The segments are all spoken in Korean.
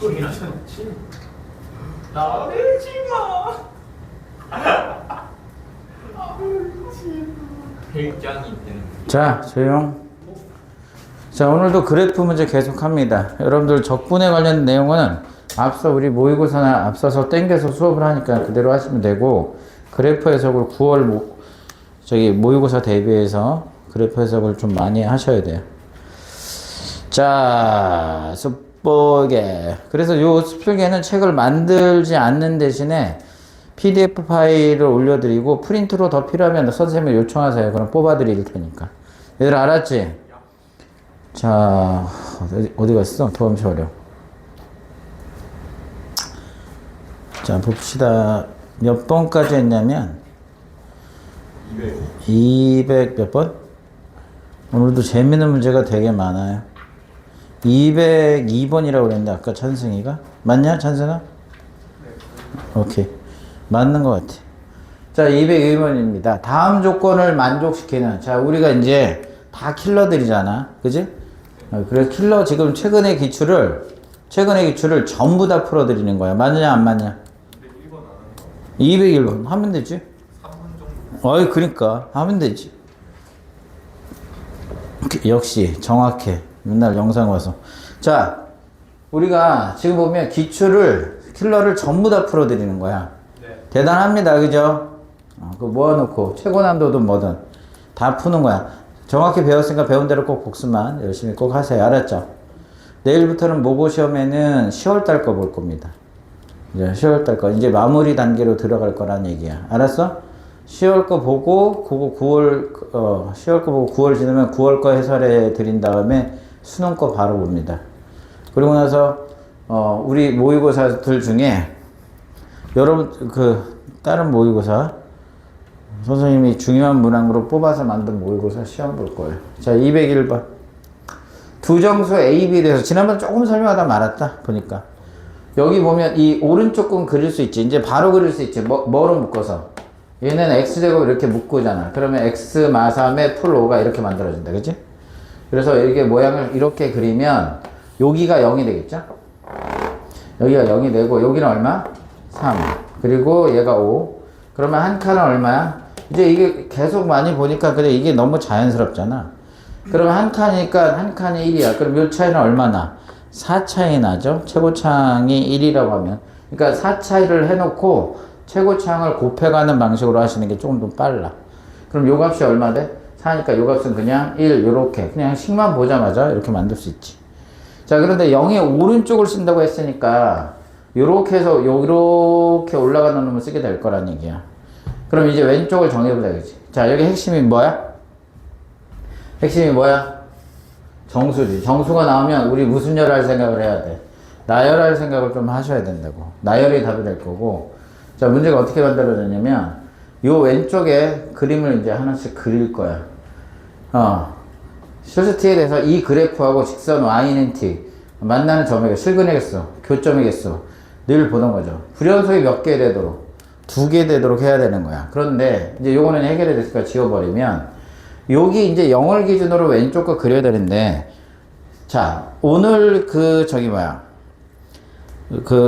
꼴이나 쳤지. 나대지 마. 별장이 되는. 자, 조용. 자, 오늘도 그래프 문제 계속합니다. 여러분들 적분에 관련 내용은 앞서 우리 모의고사나 앞서서 땡겨서 수업을 하니까 그대로 하시면 되고, 그래프 해석을 9월 모의고사 대비해서 그래프 해석을 좀 많이 하셔야 돼요. 자, 습보개. 그래서 요 습보개는 책을 만들지 않는 대신에 PDF 파일을 올려드리고 프린트로 더 필요하면 선생님을 요청하세요. 그럼 뽑아드릴 테니까. 얘들 알았지? 자, 어디 갔어? 도움이 어려워. 자, 봅시다. 몇 번까지 했냐면 200 몇 번? 오늘도 재밌는 문제가 되게 많아요. 202번이라고 그랬는데 아까 찬승이가? 맞냐? 찬승아? 오케이. 맞는 것 같아. 자, 202번입니다. 다음 조건을 만족시키는. 자, 우리가 이제 다 킬러들이잖아. 그지? 그래서 킬러 지금 최근의 기출을 전부 다 풀어드리는 거야. 맞느냐, 안 맞냐? 201번 하면 되지. 3분 정도. 어이, 그러니까 하면 되지. 역시 정확해. 맨날 영상 와서. 자, 우리가 지금 보면 킬러를 전부 다 풀어드리는 거야. 네. 대단합니다. 그죠? 그거 모아놓고 최고난도든 뭐든 다 푸는 거야. 정확히 배웠으니까 배운 대로 꼭 복습만 열심히 꼭 하세요. 알았죠? 내일부터는 모고 시험에는 10월달 거 볼 겁니다. 이제 10월달 거 이제 마무리 단계로 들어갈 거란 얘기야. 알았어? 10월 거 보고 그거 10월 거 보고 9월 지나면 9월 거 해설해 드린 다음에 수능 거 바로 봅니다. 그리고 나서 우리 모의고사들 중에 여러분 다른 모의고사 선생님이 중요한 문항으로 뽑아서 만든 모의고사 시험 볼 거예요. 자, 201번. 두 정수 A, B에 대해서 지난번 조금 설명하다 말았다 보니까 여기 보면 이 오른쪽 건 그릴 수 있지. 이제 바로 그릴 수 있지. 뭐로 묶어서 얘는 X제곱 이렇게 묶고잖아. 그러면 X 마삼에 풀 5가 이렇게 만들어진다. 그치? 그래서 이게 모양을 이렇게 그리면 여기가 0이 되겠죠? 여기가 0이 되고 여기는 얼마? 3. 그리고 얘가 5. 그러면 한 칸은 얼마야? 이제 이게 계속 많이 보니까 그래 이게 너무 자연스럽잖아. 그러면 한 칸이니까 한 칸이 1이야. 그럼 요 차이는 얼마나? 4 차이 나죠? 최고창이 1이라고 하면. 그러니까 4 차이를 해놓고 최고창을 곱해가는 방식으로 하시는 게 조금 더 빨라. 그럼 요 값이 얼마 돼? 4니까 요 값은 그냥 1 요렇게 그냥 식만 보자마자 이렇게 만들 수 있지. 자, 그런데 0의 오른쪽을 쓴다고 했으니까 요렇게 해서 요렇게 올라가는 놈을 쓰게 될 거란 얘기야. 그럼 이제 왼쪽을 정해보자. 그치? 자, 여기 핵심이 뭐야? 핵심이 뭐야? 정수지. 정수가 나오면 우리 무슨 열할 생각을 해야 돼? 나열할 생각을 좀 하셔야 된다고. 나열이 답이 될 거고. 자, 문제가 어떻게 만들어졌냐면 요 왼쪽에 그림을 이제 하나씩 그릴 거야. 실수t에 대해서 이 그래프하고 직선 y는 t 만나는 점이겠어, 실근이겠어, 교점이겠어. 늘 보던 거죠. 불연속이 몇 개 되도록? 2개 되도록 해야 되는 거야. 그런데 이제 요거는 해결이 됐으니까 지워버리면 여기 이제 0을 기준으로 왼쪽 거 그려야 되는데, 자, 오늘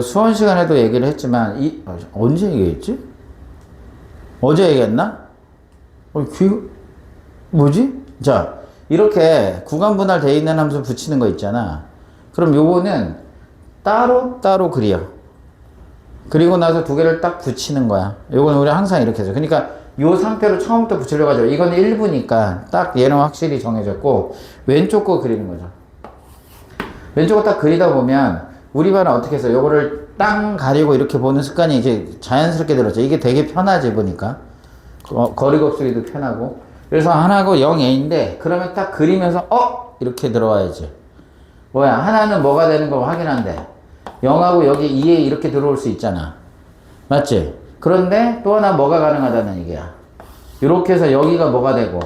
수원 시간에도 얘기를 했지만 언제 얘기했지? 어제 얘기했나? 뭐지? 자, 이렇게 구간 분할되어 있는 함수 붙이는 거 있잖아. 그럼 요거는 따로 그려. 그리고 나서 두 개를 딱 붙이는 거야. 요거는 우리 항상 이렇게 해서. 그러니까 요 상태로 처음부터 붙이려고 하죠. 이건 1부니까 딱 얘는 확실히 정해졌고, 왼쪽 거 그리는 거죠. 왼쪽 거 딱 그리다 보면 우리 반은 어떻게 해서 요거를 땅 가리고 이렇게 보는 습관이 이제 자연스럽게 들었죠. 이게 되게 편하지 보니까. 거리 곱쓰기도 편하고. 그래서 하나고 0a인데 그러면 딱 그리면서 이렇게 들어와야지. 뭐야, 하나는 뭐가 되는 거 확인한대. 0하고 여기 2에 이렇게 들어올 수 있잖아. 맞지? 그런데 또 하나 뭐가 가능하다는 얘기야. 이렇게 해서 여기가 뭐가 되고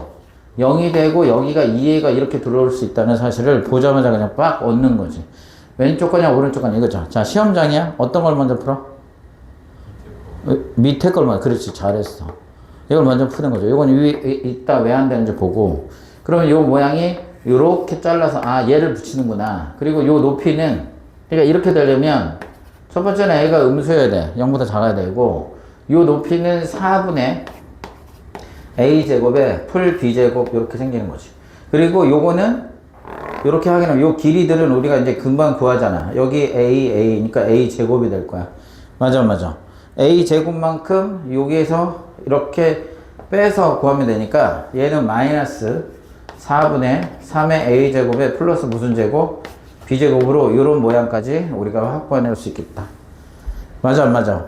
0이 되고 여기가 2에가 이렇게 들어올 수 있다는 사실을 보자마자 그냥 빡 얻는 거지. 왼쪽 거냐 오른쪽 거냐 이거죠. 자, 시험장이야. 어떤 걸 먼저 풀어? 밑에 걸 먼저. 그렇지, 잘했어. 이걸 먼저 푸는 거죠. 이건 위에 있다 왜 안 되는지 보고, 그러면 요 모양이 요렇게 잘라서 얘를 붙이는구나. 그리고 요 높이는 그러니까 이렇게 되려면 첫 번째는 a가 음수여야 돼. 0보다 작아야 되고 요 높이는 4분의 a제곱에 풀 b제곱 이렇게 생기는 거지. 그리고 요거는 이렇게 확인하면 요 길이들은 우리가 이제 금방 구하잖아. 여기 a니까 a제곱이 될 거야. 맞아. a제곱만큼 여기에서 이렇게 빼서 구하면 되니까 얘는 마이너스 4분의 3의 a제곱에 플러스 무슨 제곱? b제곱으로 이런 모양까지 우리가 확보해낼 수 있겠다. 맞아.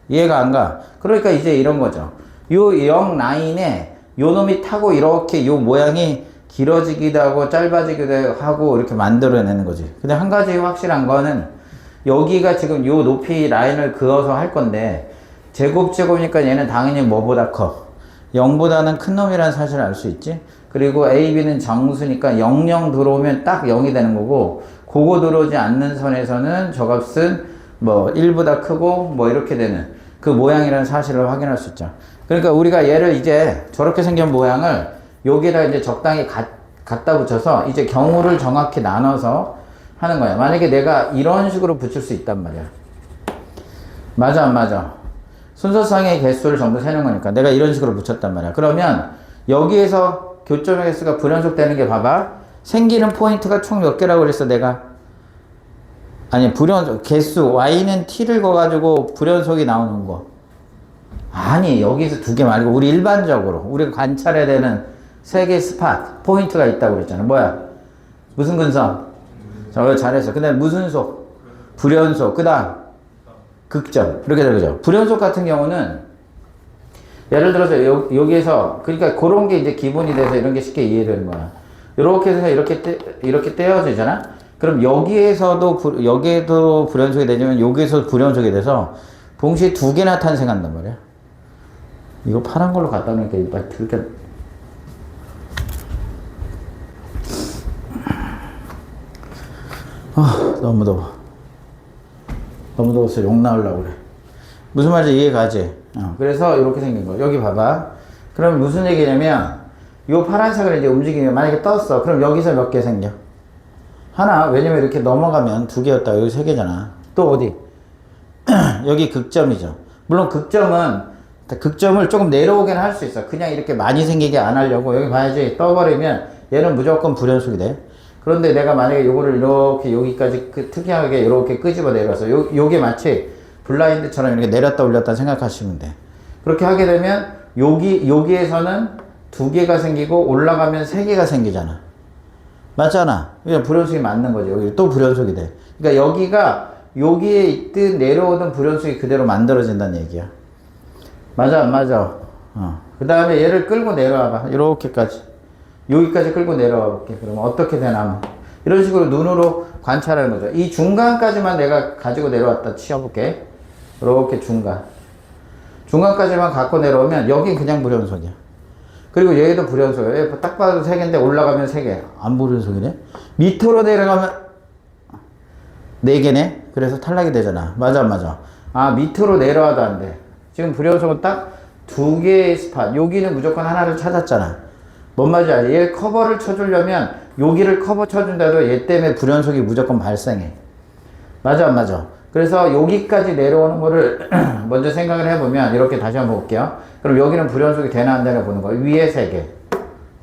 이해가 안 가? 그러니까 이제 이런 거죠. 요 0 라인에 요 놈이 타고 이렇게 요 모양이 길어지기도 하고 짧아지기도 하고 이렇게 만들어내는 거지. 근데 한 가지 확실한 거는 여기가 지금 요 높이 라인을 그어서 할 건데 제곱이니까 얘는 당연히 뭐보다 커? 0보다는 큰 놈이라는 사실을 알 수 있지. 그리고 A, B는 정수니까 0, 0 들어오면 딱 0이 되는 거고 그거 들어오지 않는 선에서는 저 값은 뭐 1보다 크고 뭐 이렇게 되는 그 모양이라는 사실을 확인할 수 있죠. 그러니까 우리가 얘를 이제 저렇게 생긴 모양을 여기에다 이제 적당히 갖다 붙여서 이제 경우를 정확히 나눠서 하는 거야. 만약에 내가 이런 식으로 붙일 수 있단 말이야. 맞아. 순서상의 개수를 전부 세는 거니까 내가 이런 식으로 붙였단 말이야. 그러면 여기에서 교점의 개수가 불연속 되는 게 봐봐. 생기는 포인트가 총 몇 개라고 그랬어 내가? 아니 불연속 개수 y는 t를 거가지고 불연속이 나오는 거. 아니 여기서 두 개 말고 우리 일반적으로 우리가 관찰해야 되는 세 개 스팟 포인트가 있다고 그랬잖아. 뭐야? 무슨 근성? 잘했어. 근데 무슨 속? 불연속. 그 다음 극점. 이렇게 되죠. 불연속 같은 경우는 예를 들어서 여기에서 그러니까 그런 게 이제 기본이 돼서 이런 게 쉽게 이해되는 거야. 이렇게 해서 이렇게 떼어지잖아. 그럼 여기에도 불연속이 되지만 여기에서 불연속이 돼서 동시에 두 개나 탄생한단 말이야. 이거 파란 걸로 갖다 놓으니까 이빨 이렇게 너무 더워. 너무 더워서 욕 나오려고 그래. 무슨 말인지 이해가지? 그래서 이렇게 생긴 거. 여기 봐봐. 그럼 무슨 얘기냐면 요 파란색을 이제 움직이면 만약에 떴어. 그럼 여기서 몇 개 생겨? 하나. 왜냐면 이렇게 넘어가면 두 개였다. 여기 세 개잖아. 또 어디? 여기 극점이죠. 물론 극점을 조금 내려오게는 할 수 있어. 그냥 이렇게 많이 생기게 안 하려고. 여기 봐야지. 떠버리면 얘는 무조건 불연속이 돼. 그런데 내가 만약에 요거를 이렇게 여기까지 특이하게 이렇게 끄집어 내려서 요게 마치 블라인드처럼 이렇게 내렸다 올렸다 생각하시면 돼. 그렇게 하게 되면 여기에서는 두 개가 생기고 올라가면 세 개가 생기잖아. 맞잖아. 그냥 불연속이 맞는 거지. 여기 또 불연속이 돼. 그러니까 여기에 있든 내려오든 불연속이 그대로 만들어진다는 얘기야. 맞아. 그 다음에 얘를 끌고 내려와봐. 이렇게까지. 여기까지 끌고 내려와 볼게. 그러면 어떻게 되나? 이런 식으로 눈으로 관찰하는 거죠. 이 중간까지만 내가 가지고 내려왔다 치워볼게. 이렇게 중간까지만 갖고 내려오면 여긴 그냥 불연속이야. 그리고 얘도 불연속이야. 얘 딱 봐도 3개인데 올라가면 3개. 안 불연속이네? 밑으로 내려가면 4개네? 그래서 탈락이 되잖아. 맞아. 밑으로 내려와도 안 돼. 지금 불연속은 딱 2개의 스팟. 여기는 무조건 하나를 찾았잖아. 뭔 말인지 알지? 얘 커버를 쳐주려면 여기를 커버 쳐준다도 얘 때문에 불연속이 무조건 발생해. 맞아. 그래서 여기까지 내려오는 거를 먼저 생각을 해보면 이렇게 다시 한번 볼게요. 그럼 여기는 불연속이 되나 안 되나 보는 거야. 위에 3개,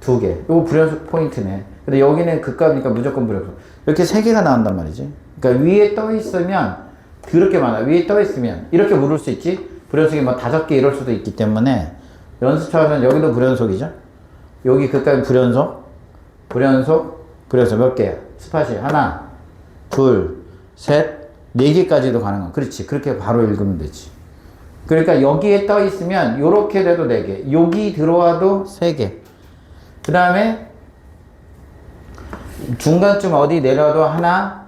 2개. 이거 불연속 포인트네. 근데 여기는 극값이니까 무조건 불연속. 이렇게 3개가 나온단 말이지. 그러니까 위에 떠 있으면 그렇게 많아. 위에 떠 있으면 이렇게 물을 수 있지. 불연속이 뭐 5개 이럴 수도 있기 때문에 연습처는 여기도 불연속이죠. 여기 극값이 불연속 몇 개야? 스팟이 하나, 둘, 셋, 4개까지도 가능한. 그렇지. 그렇게 바로 읽으면 되지. 그러니까 여기에 떠 있으면 요렇게 돼도 4개. 여기 들어와도 3개. 그 다음에 중간쯤 어디 내려도 하나,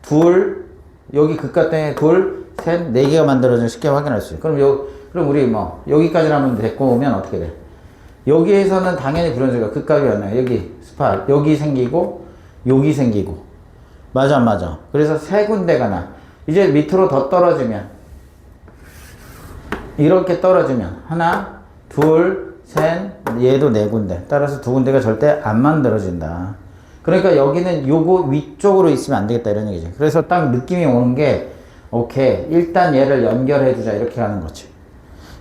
둘, 여기 극값 때문에 둘, 셋, 4개가 만들어지면 쉽게 확인할 수 있어. 그럼 우리 여기까지 하면 데리고 오면 어떻게 돼? 여기에서는 당연히 불연속이야. 극값이 안 나요. 여기 스팟, 여기 생기고 여기 생기고. 맞아. 그래서 3군데가 나. 이제 밑으로 더 떨어지면 이렇게 떨어지면 하나, 둘, 셋, 얘도 4군데. 따라서 2군데가 절대 안 만들어진다. 그러니까 여기는 요거 위쪽으로 있으면 안 되겠다 이런 얘기지. 그래서 딱 느낌이 오는 게 오케이 일단 얘를 연결해 주자 이렇게 하는 거지.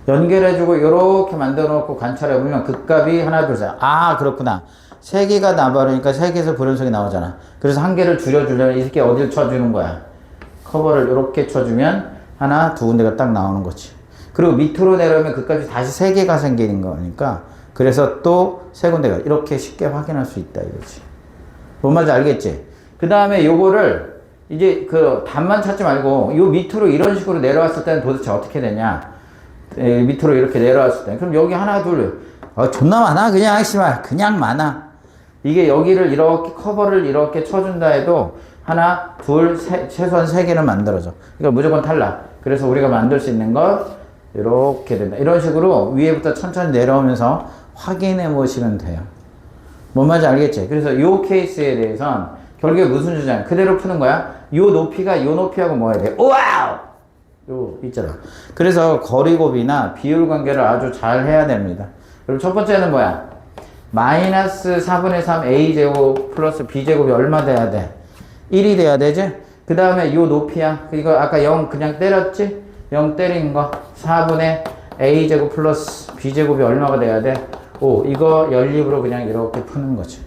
연결해 주고 요렇게 만들어 놓고 관찰해 보면 그 값이 하나 둘 셋. 아 그렇구나. 3개가 나버리니까 3개에서 불연속이 나오잖아. 그래서 한 개를 줄여주려면 이 새끼 어딜 쳐주는 거야. 커버를 요렇게 쳐주면 하나 두 군데가 딱 나오는 거지. 그리고 밑으로 내려오면 그 값이 다시 3개가 생기는 거니까 그래서 또 3군데가 이렇게 쉽게 확인할 수 있다 이거지. 뭔 말인지 알겠지? 그 다음에 요거를 이제 그 답만 찾지 말고 요 밑으로 이런 식으로 내려왔을 때는 도대체 어떻게 되냐. 밑으로 이렇게 내려왔을 때 그럼 여기 하나 둘 존나 많아 그냥 씨발 그냥 많아. 이게 여기를 이렇게 커버를 이렇게 쳐준다 해도 하나 둘 셋 최소한 3개는 만들어져. 그러니까 무조건 탈락. 그래서 우리가 만들 수 있는 거 이렇게 된다. 이런 식으로 위에부터 천천히 내려오면서 확인해 보시면 돼요. 뭔 말인지 알겠지? 그래서 요 케이스에 대해선 결국에 무슨 주장? 그대로 푸는 거야. 요 높이가 요 높이하고 뭐 해야 돼? 와우! 요 있잖아. 그래서 거리곱이나 비율 관계를 아주 잘 해야 됩니다. 그리고 첫 번째는 뭐야? 마이너스 4분의 3 a제곱 플러스 b제곱이 얼마 돼야 돼? 1이 돼야 되지? 그 다음에 요 높이야. 이거 아까 0 그냥 때렸지? 0 때린 거 4분의 a제곱 플러스 b제곱이 얼마가 돼야 돼? 5. 이거 연립으로 그냥 이렇게 푸는 거지.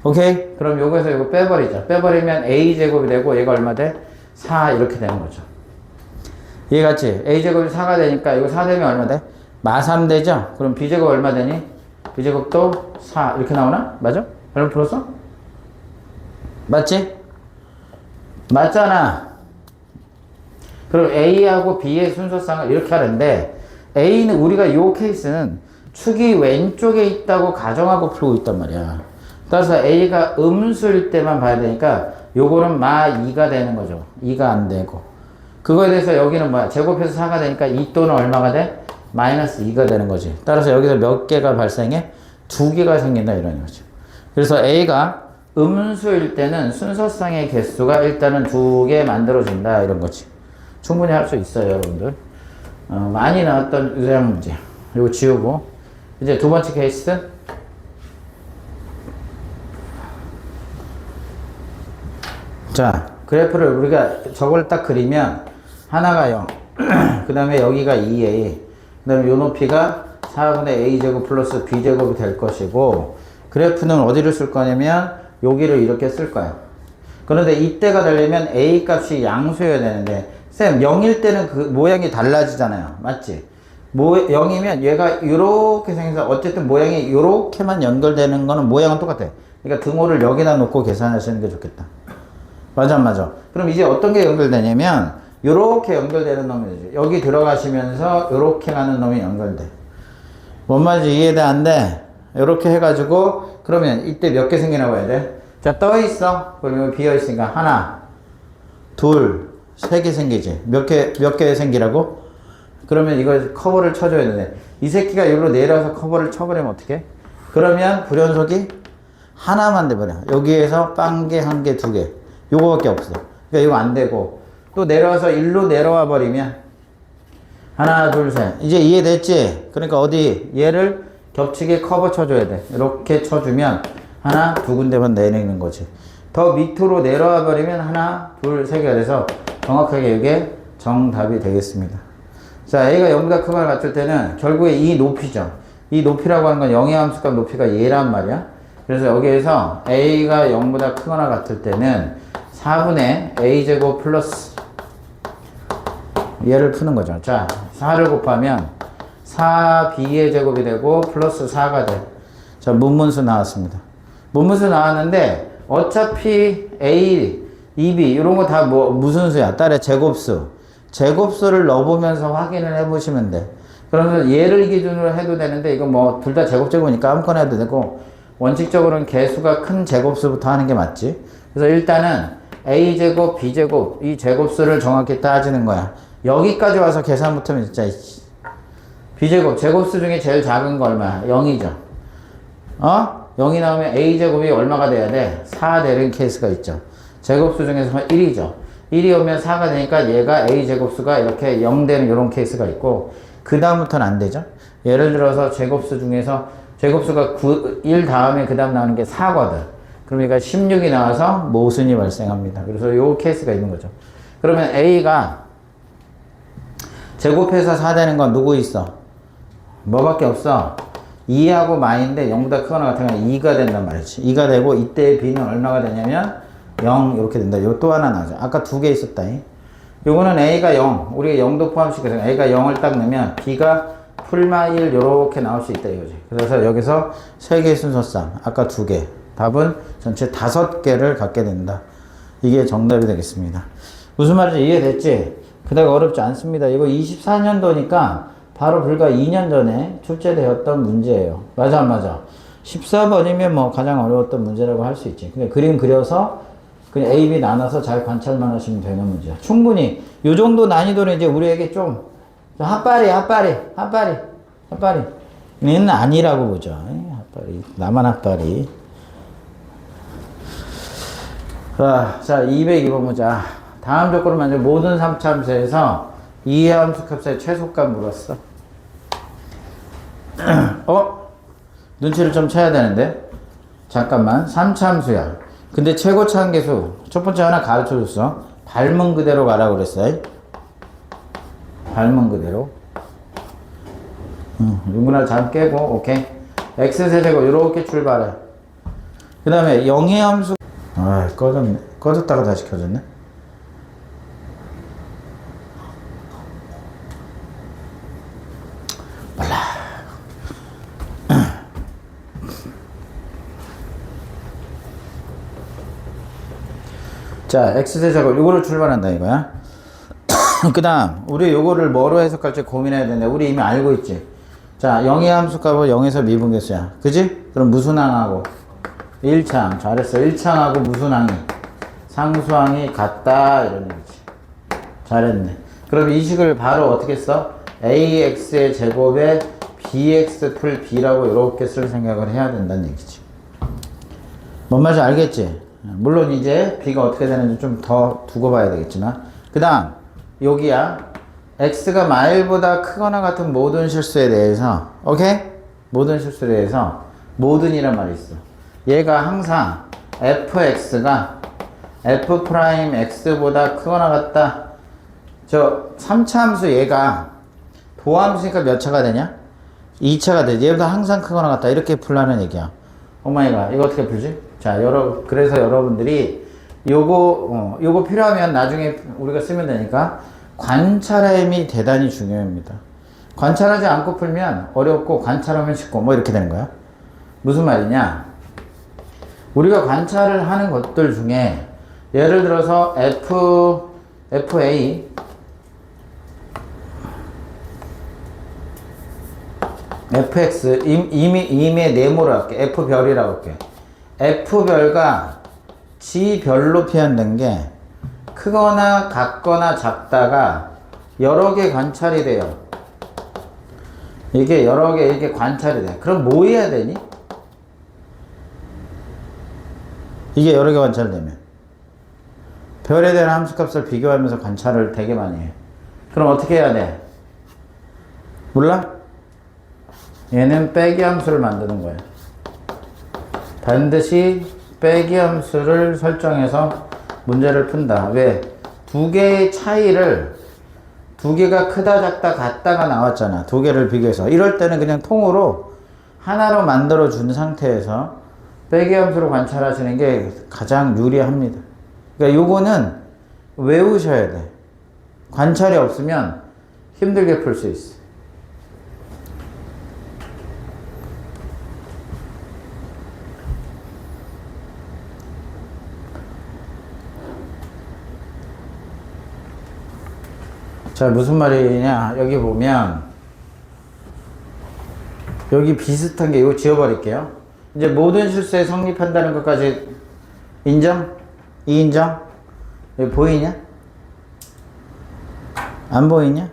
오케이? 그럼 요거에서 요거 빼버리자. 빼버리면 a제곱이 되고 얘가 얼마 돼? 4 이렇게 되는 거죠. 이해갔지? a제곱이 4가 되니까 이거 4 되면 얼마 돼? 마3 되죠? 그럼 b제곱 얼마 되니? b제곱도 4 이렇게 나오나? 맞아? 잘못 풀었어? 맞지? 맞잖아. 그럼 a하고 b의 순서상을 이렇게 하는데 a는 우리가 요 케이스는 축이 왼쪽에 있다고 가정하고 풀고 있단 말이야. 따라서 a가 음수일 때만 봐야 되니까 요거는 마2가 되는 거죠. 2가 안 되고 그거에 대해서 여기는 뭐야? 제곱해서 4가 되니까 2 또는 얼마가 돼? 마이너스 2가 되는 거지. 따라서 여기서 몇 개가 발생해? 2개가 생긴다 이런 거죠. 그래서 a가 음수일 때는 순서상의 개수가 일단은 2개 만들어진다 이런 거지. 충분히 할 수 있어요 여러분들. 많이 나왔던 유사형 문제 이거 지우고 이제 두 번째 케이스. 자 그래프를 우리가 저걸 딱 그리면 하나가 0 그 다음에 여기가 2a 그 다음에 요 높이가 4분의 a제곱 플러스 b제곱이 될 것이고 그래프는 어디를 쓸 거냐면 여기를 이렇게 쓸 거야. 그런데 이때가 되려면 a 값이 양수여야 되는데 쌤 0일 때는 그 모양이 달라지잖아요. 맞지? 0이면 얘가 이렇게 생겨서 어쨌든 모양이 이렇게만 연결되는 거는 모양은 똑같아. 그러니까 등호를 여기다 놓고 계산하시는 게 좋겠다. 맞아 안 맞아? 그럼 이제 어떤 게 연결되냐면 이렇게 연결되는 놈이 되죠. 여기 들어가시면서 이렇게 가는 놈이 연결돼. 뭔 말인지 이해돼 안 돼? 이렇게 해가지고 그러면 이때 몇 개 생기나 봐야 돼? 자 떠 있어. 그러면 비어 있으니까 하나 둘 3개 생기지. 몇 개 생기라고? 그러면 이거 커버를 쳐줘야 되는데 이 새끼가 여기로 내려와서 커버를 쳐버리면 어떡해? 그러면 불연속이 하나만 돼버려. 여기에서 빵개 한 개 두 개 요거밖에 없어. 그러니까 이거 안 되고 또 내려와서 일로 내려와 버리면 하나 둘 셋 이제 이해됐지? 그러니까 어디 얘를 겹치게 커버 쳐줘야 돼. 이렇게 쳐주면 하나 두 군데만 내리는 거지. 더 밑으로 내려와 버리면 하나 둘 세 개가 돼서 정확하게 이게 정답이 되겠습니다. 자 a가 0보다 크거나 같을 때는 결국에 이 높이죠. 이 높이라고 하는 건 영의 함수값 높이가 얘란 말이야. 그래서 여기에서 a가 0보다 크거나 같을 때는 4분의 a제곱 플러스 얘를 푸는 거죠. 자 4를 곱하면 4b의 제곱이 되고 플러스 4가 돼. 자 문문수 나왔습니다. 문문수 나왔는데 어차피 a, 2b 이런 거 다 뭐 무슨 수야? 딸의 제곱수. 제곱수를 넣어보면서 확인을 해보시면 돼. 그러면 얘를 기준으로 해도 되는데 이거 뭐 둘 다 제곱제곱이니까 아무거나 해도 되고 원칙적으로는 개수가 큰 제곱수부터 하는 게 맞지. 그래서 일단은 a제곱, b제곱 이 제곱수를 정확히 따지는 거야. 여기까지 와서 계산 못하면 진짜 b제곱, 제곱수 중에 제일 작은 거 얼마야? 0이죠. 0이 나오면 a제곱이 얼마가 돼야 돼? 4 되는 케이스가 있죠. 제곱수 중에서 1이죠. 1이 오면 4가 되니까 얘가 a제곱수가 이렇게 0 되는 이런 케이스가 있고 그 다음부터는 안 되죠. 예를 들어서 제곱수 중에서 제곱수가 1 다음에 그 다음 나오는 게 4거든. 그러니까 16이 나와서 모순이 발생합니다. 그래서 요 케이스가 있는 거죠. 그러면 A가 제곱해서 4 되는 건 누구 있어? 뭐밖에 없어? 2하고 마인데 0보다 크거나 같으면 2가 된단 말이지. 2가 되고 이때 B는 얼마가 되냐면 0 이렇게 된다. 요 또 하나 나오죠. 아까 두 개 있었다. 요거는 A가 0, 우리가 0도 포함시켜서 A가 0을 딱 넣으면 B가 풀마 1 요렇게 나올 수 있다 이거지. 그래서 여기서 3개의 순서쌍, 아까 2개, 답은 전체 5개를 갖게 된다. 이게 정답이 되겠습니다. 무슨 말인지 이해됐지? 그다가 어렵지 않습니다. 이거 24년도니까 바로 불과 2년 전에 출제되었던 문제예요. 맞아 안 맞아? 14번이면 뭐 가장 어려웠던 문제라고 할 수 있지. 근데 그림 그려서 그냥 A, B 나눠서 잘 관찰만 하시면 되는 문제야. 충분히 요 정도 난이도는 이제 우리에게 좀 핫바리 는 아니라고 보죠. 핫바리 나만 핫바리. 자 202번 보자. 다음 조건을 만약 모든 3차함수에서 이해함수 값의 최소값 물었어. 눈치를 좀 채야 되는데 잠깐만. 3차함수야. 근데 최고차 한계수 첫 번째 하나 가르쳐 줬어. 닮은 그대로 가라고 그랬어. 닮은 그대로. 누구나 잠 깨고 오케이. x세제곱 이렇게 출발해. 그 다음에 영의 함수 꺼졌네. 꺼졌다가 다시 켜졌네. 자, x세제곱 요거를 출발한다 이거야. 그 다음 우리 요거를 뭐로 해석할지 고민해야 되는데 우리 이미 알고 있지. 자, 영의 함수값은 0에서 미분계수야. 그지? 그럼 무순항하고 1창 잘했어. 1창하고 무순항이 상수항이 같다 이런 얘기지. 잘했네. 그럼 이 식을 바로 어떻게 써? ax의 제곱에 bx 풀 b라고 이렇게 쓸 생각을 해야 된다는 얘기지. 뭔 말인지 알겠지? 물론 이제 b가 어떻게 되는지 좀 더 두고 봐야 되겠지만 그 다음 여기야. x가 마일보다 크거나 같은 모든 실수에 대해서 오케이? 모든 실수에 대해서 모든이란 말이 있어. 얘가 항상 fx가 f'x보다 크거나 같다. 저 3차 함수 얘가 도함수니까 몇 차가 되냐? 2차가 되지. 얘보다 항상 크거나 같다. 이렇게 풀라는 얘기야. 오마이갓. 이거 어떻게 풀지? 자, 그래서 여러분들이 요거 필요하면 나중에 우리가 쓰면 되니까 관찰함이 대단히 중요합니다. 관찰하지 않고 풀면 어렵고 관찰하면 쉽고 뭐 이렇게 되는 거야. 무슨 말이냐? 우리가 관찰을 하는 것들 중에 예를 들어서 FA fx 이미 네모로 할게. f별이라고 할게. f별과 g별로 표현된 게 크거나 같거나 작다가 여러 개 관찰이 돼요. 이게 여러 개 이게 관찰이 돼. 그럼 뭐 해야 되니? 이게 여러 개 관찰되면 별에 대한 함수값을 비교하면서 관찰을 되게 많이 해. 그럼 어떻게 해야 돼? 몰라? 얘는 빼기 함수를 만드는 거야. 반드시 빼기 함수를 설정해서 문제를 푼다. 왜? 두 개의 차이를 두 개가 크다 작다 같다가 나왔잖아. 두 개를 비교해서. 이럴 때는 그냥 통으로 하나로 만들어 준 상태에서 빼기 함수로 관찰하시는 게 가장 유리합니다. 그러니까 요거는 외우셔야 돼. 관찰이 없으면 힘들게 풀 수 있어. 자, 무슨 말이냐? 여기 보면 여기 비슷한 게 이거 지워버릴게요. 이제 모든 실수에 성립한다는 것까지 인정? 이인정? 여기 보이냐? 안 보이냐?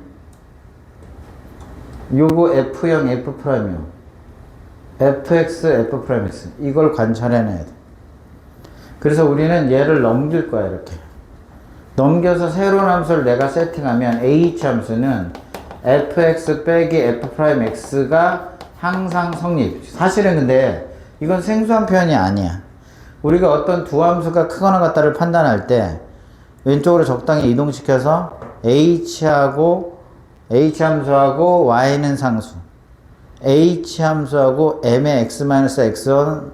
요거 F형 F'이요. fx, f'x 이걸 관찰해내야 돼. 그래서 우리는 얘를 넘길 거야. 이렇게 넘겨서 새로운 함수를 내가 세팅하면 h 함수는 fx 빼기 f'x가 항상 성립. 사실은 근데 이건 생소한 표현이 아니야. 우리가 어떤 두 함수가 크거나 같다를 판단할 때 왼쪽으로 적당히 이동시켜서 h 함수하고 y는 상수, h 함수하고 m의 x-x1,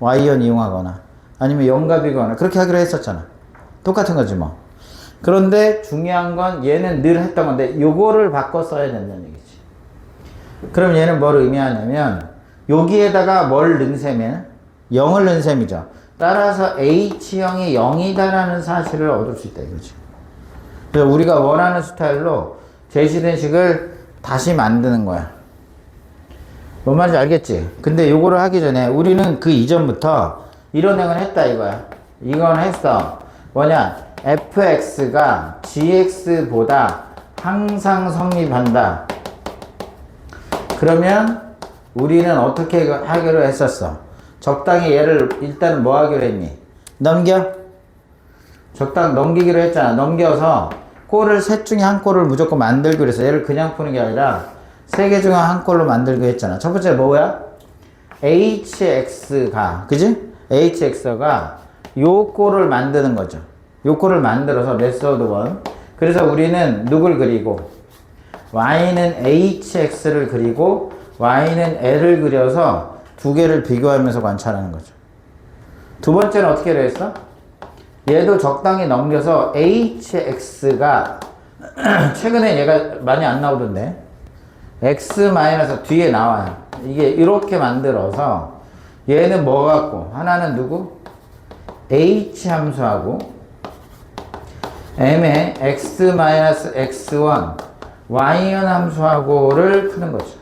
y1 이용하거나 아니면 영갑이거나 그렇게 하기로 했었잖아. 똑같은 거지 뭐. 그런데 중요한 건 얘는 늘 했던 건데 요거를 바꿔 써야 된다는 얘기지. 그럼 얘는 뭘 의미하냐면 여기에다가 뭘 넣은 셈이야? 0을 넣은 셈이죠. 따라서 h형이 0이다라는 사실을 얻을 수 있다 이거지. 그래서 우리가 원하는 스타일로 제시된 식을 다시 만드는 거야. 뭔 말인지 알겠지? 근데 요거를 하기 전에 우리는 그 이전부터 이런 행을 했다 이거야. 이건 했어. 뭐냐? fx가 gx보다 항상 성립한다. 그러면 우리는 어떻게 하기로 했었어? 적당히 얘를 일단 뭐 하기로 했니? 넘겨? 적당 넘기기로 했잖아. 넘겨서 꼴을 셋 중에 한 꼴을 무조건 만들기로 했어. 얘를 그냥 푸는 게 아니라 세 개 중에 한 꼴로 만들기로 했잖아. 첫 번째 뭐야? hx가 그지? hx가 요 꼴을 만드는 거죠. 요 꼴을 만들어서 메소드 1. 그래서 우리는 누굴 그리고 y는 hx를 그리고 y는 l을 그려서 두 개를 비교하면서 관찰하는 거죠. 두 번째는 어떻게 했어? 얘도 적당히 넘겨서 hx가 최근에 얘가 많이 안 나오던데 x 뒤에 나와요. 이게 이렇게 만들어서 얘는 뭐 갖고 하나는 누구? h 함수하고 m의 x-x1 yN 함수하고를 푸는 거죠.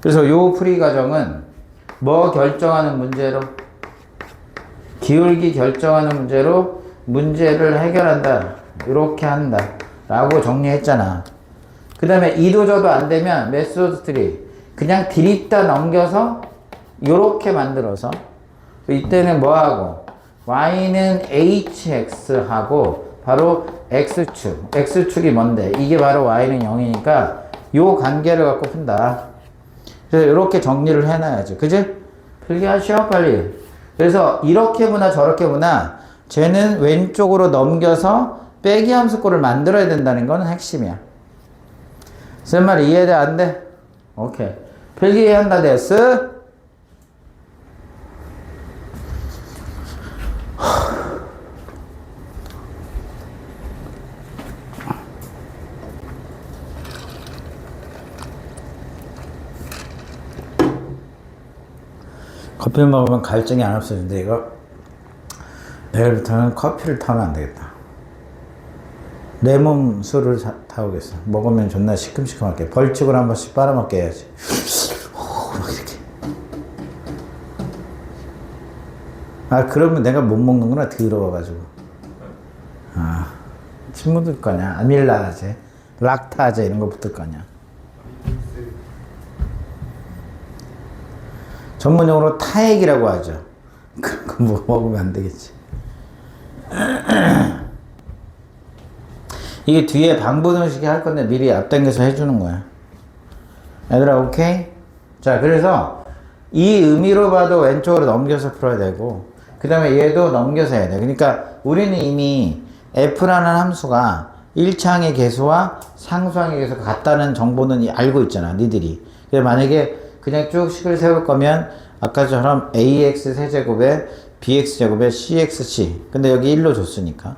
그래서 요 풀이 과정은 뭐 결정하는 문제로? 기울기 결정하는 문제로 문제를 해결한다. 이렇게 한다. 라고 정리했잖아. 그 다음에 이도저도 안 되면 메소드 3 그냥 디립다 넘겨서 요렇게 만들어서 이때는 뭐하고 y는 hx하고 바로 x축이 뭔데? 이게 바로 y는 0이니까 요 관계를 갖고 푼다. 그래서 이렇게 정리를 해놔야지. 그지? 필기하시오 빨리. 그래서 이렇게 보나 저렇게 보나 쟤는 왼쪽으로 넘겨서 빼기 함수꼴을 만들어야 된다는 거는 핵심이야. 쓴 말 이해돼? 안 돼? 오케이. 필기한다 됐어? 커피 먹으면 갈증이 안 없어진대. 이거 내일부터는 커피를 타면 안 되겠다. 내 몸 술을 타오겠어. 먹으면 존나 시큼시큼할게. 벌칙을 한 번씩 빨아먹게 해야지. 막 이렇게. 아 그러면 내가 못 먹는구나. 더러워가지고. 아 침 묻을 거냐. 아밀라제, 락타제 이런 거 붙을 거냐. 전문용어로 타액이라고 하죠. 그거 뭐 먹으면 안 되겠지. 이게 뒤에 방부등식이 할 건데 미리 앞당겨서 해주는 거야. 얘들아 오케이? 자 그래서 이 의미로 봐도 왼쪽으로 넘겨서 풀어야 되고 그 다음에 얘도 넘겨서 해야 돼. 그러니까 우리는 이미 f라는 함수가 1차항의 개수와 상수항의 개수가 같다는 정보는 알고 있잖아 니들이. 그래서 만약에 그냥 쭉 식을 세울 거면 아까처럼 ax 세제곱에 bx 제곱에 cxc 근데 여기 1로 줬으니까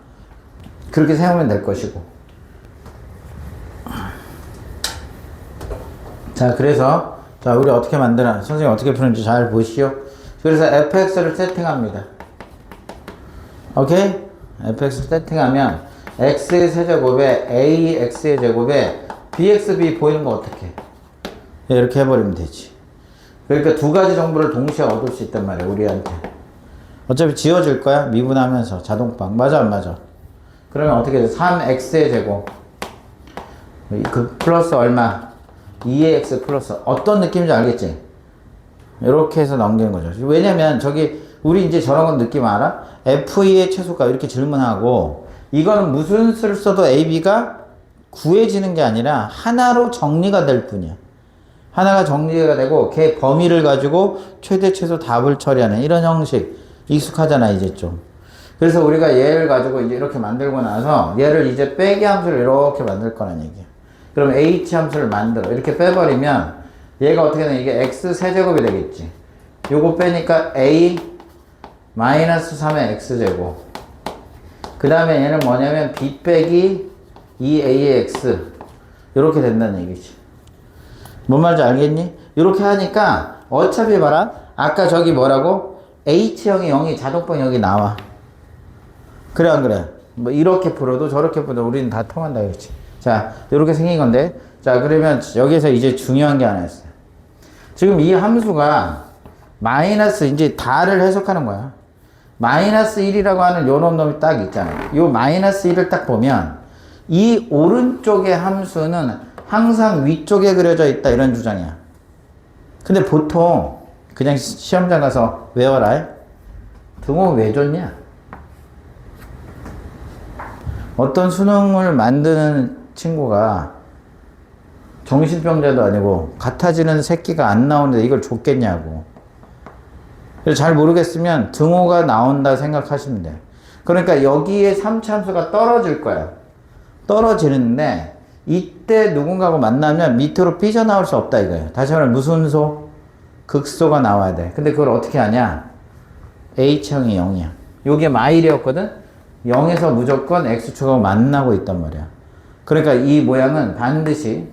그렇게 세우면 될 것이고. 자 그래서 자 우리 어떻게 만드나 선생님 어떻게 푸는지 잘 보시오. 그래서 fx를 세팅합니다. 오케이? fx 세팅하면 x 세제곱에 ax의 제곱에 bxb 보이는 거 어떻게 이렇게 해버리면 되지. 그러니까 두 가지 정보를 동시에 얻을 수 있단 말이야 우리한테. 어차피 지워질 거야 미분하면서 자동방. 맞아 안 맞아? 그러면 어떻게 돼? 3x의 제곱 그 플러스 얼마? 2x 플러스 어떤 느낌인지 알겠지? 이렇게 해서 넘기는 거죠. 왜냐면 저기 우리 이제 저런 건 느낌 알아? f2의 최소값 이렇게 질문하고 이거는 무슨 수를 써도 ab가 구해지는 게 아니라 하나로 정리가 될 뿐이야. 하나가 정리가 되고 걔 범위를 가지고 최대 최소 답을 처리하는 이런 형식. 익숙하잖아, 이제 좀. 그래서 우리가 얘를 가지고 이제 이렇게 만들고 나서 얘를 이제 빼기 함수를 이렇게 만들 거란 얘기야. 그럼 h 함수를 만들어. 이렇게 빼버리면 얘가 어떻게 되냐. 이게 x 세제곱이 되겠지. 요거 빼니까 a 마이너스 3의 x제곱. 그 다음에 얘는 뭐냐면 b 빼기 2a의 x. 요렇게 된다는 얘기지. 뭔 말인지 알겠니? 요렇게 하니까 어차피 봐라. 아까 저기 뭐라고? h형이 0이 자동번 여기 나와. 그래 안 그래? 뭐 이렇게 풀어도 저렇게 풀어도 우리는 다 통한다 그랬지. 자, 요렇게 생긴 건데. 자, 그러면 여기서 이제 중요한 게 하나 있어요. 지금 이 함수가 마이너스 이제 다를 해석하는 거야. 마이너스 1이라고 하는 요런 놈이 딱 있잖아. 요 마이너스 1을 딱 보면 이 오른쪽의 함수는 항상 위쪽에 그려져 있다 이런 주장이야. 근데 보통 그냥 시험장 가서 외워라. 등호 왜 줬냐? 어떤 수능을 만드는 친구가 정신병자도 아니고 같아지는 새끼가 안 나오는데 이걸 줬겠냐고. 그래서 잘 모르겠으면 등호가 나온다 생각하시면 돼. 그러니까 여기에 3차 함수가 떨어질 거야. 떨어지는데 이때 누군가하고 만나면 밑으로 삐져나올 수 없다 이거예요. 다시 말하면 무슨 소? 극소가 나와야 돼. 근데 그걸 어떻게 하냐? h형이 0이야. 요게 마일이었거든? 0에서 무조건 x축하고 만나고 있단 말이야. 그러니까 이 모양은 반드시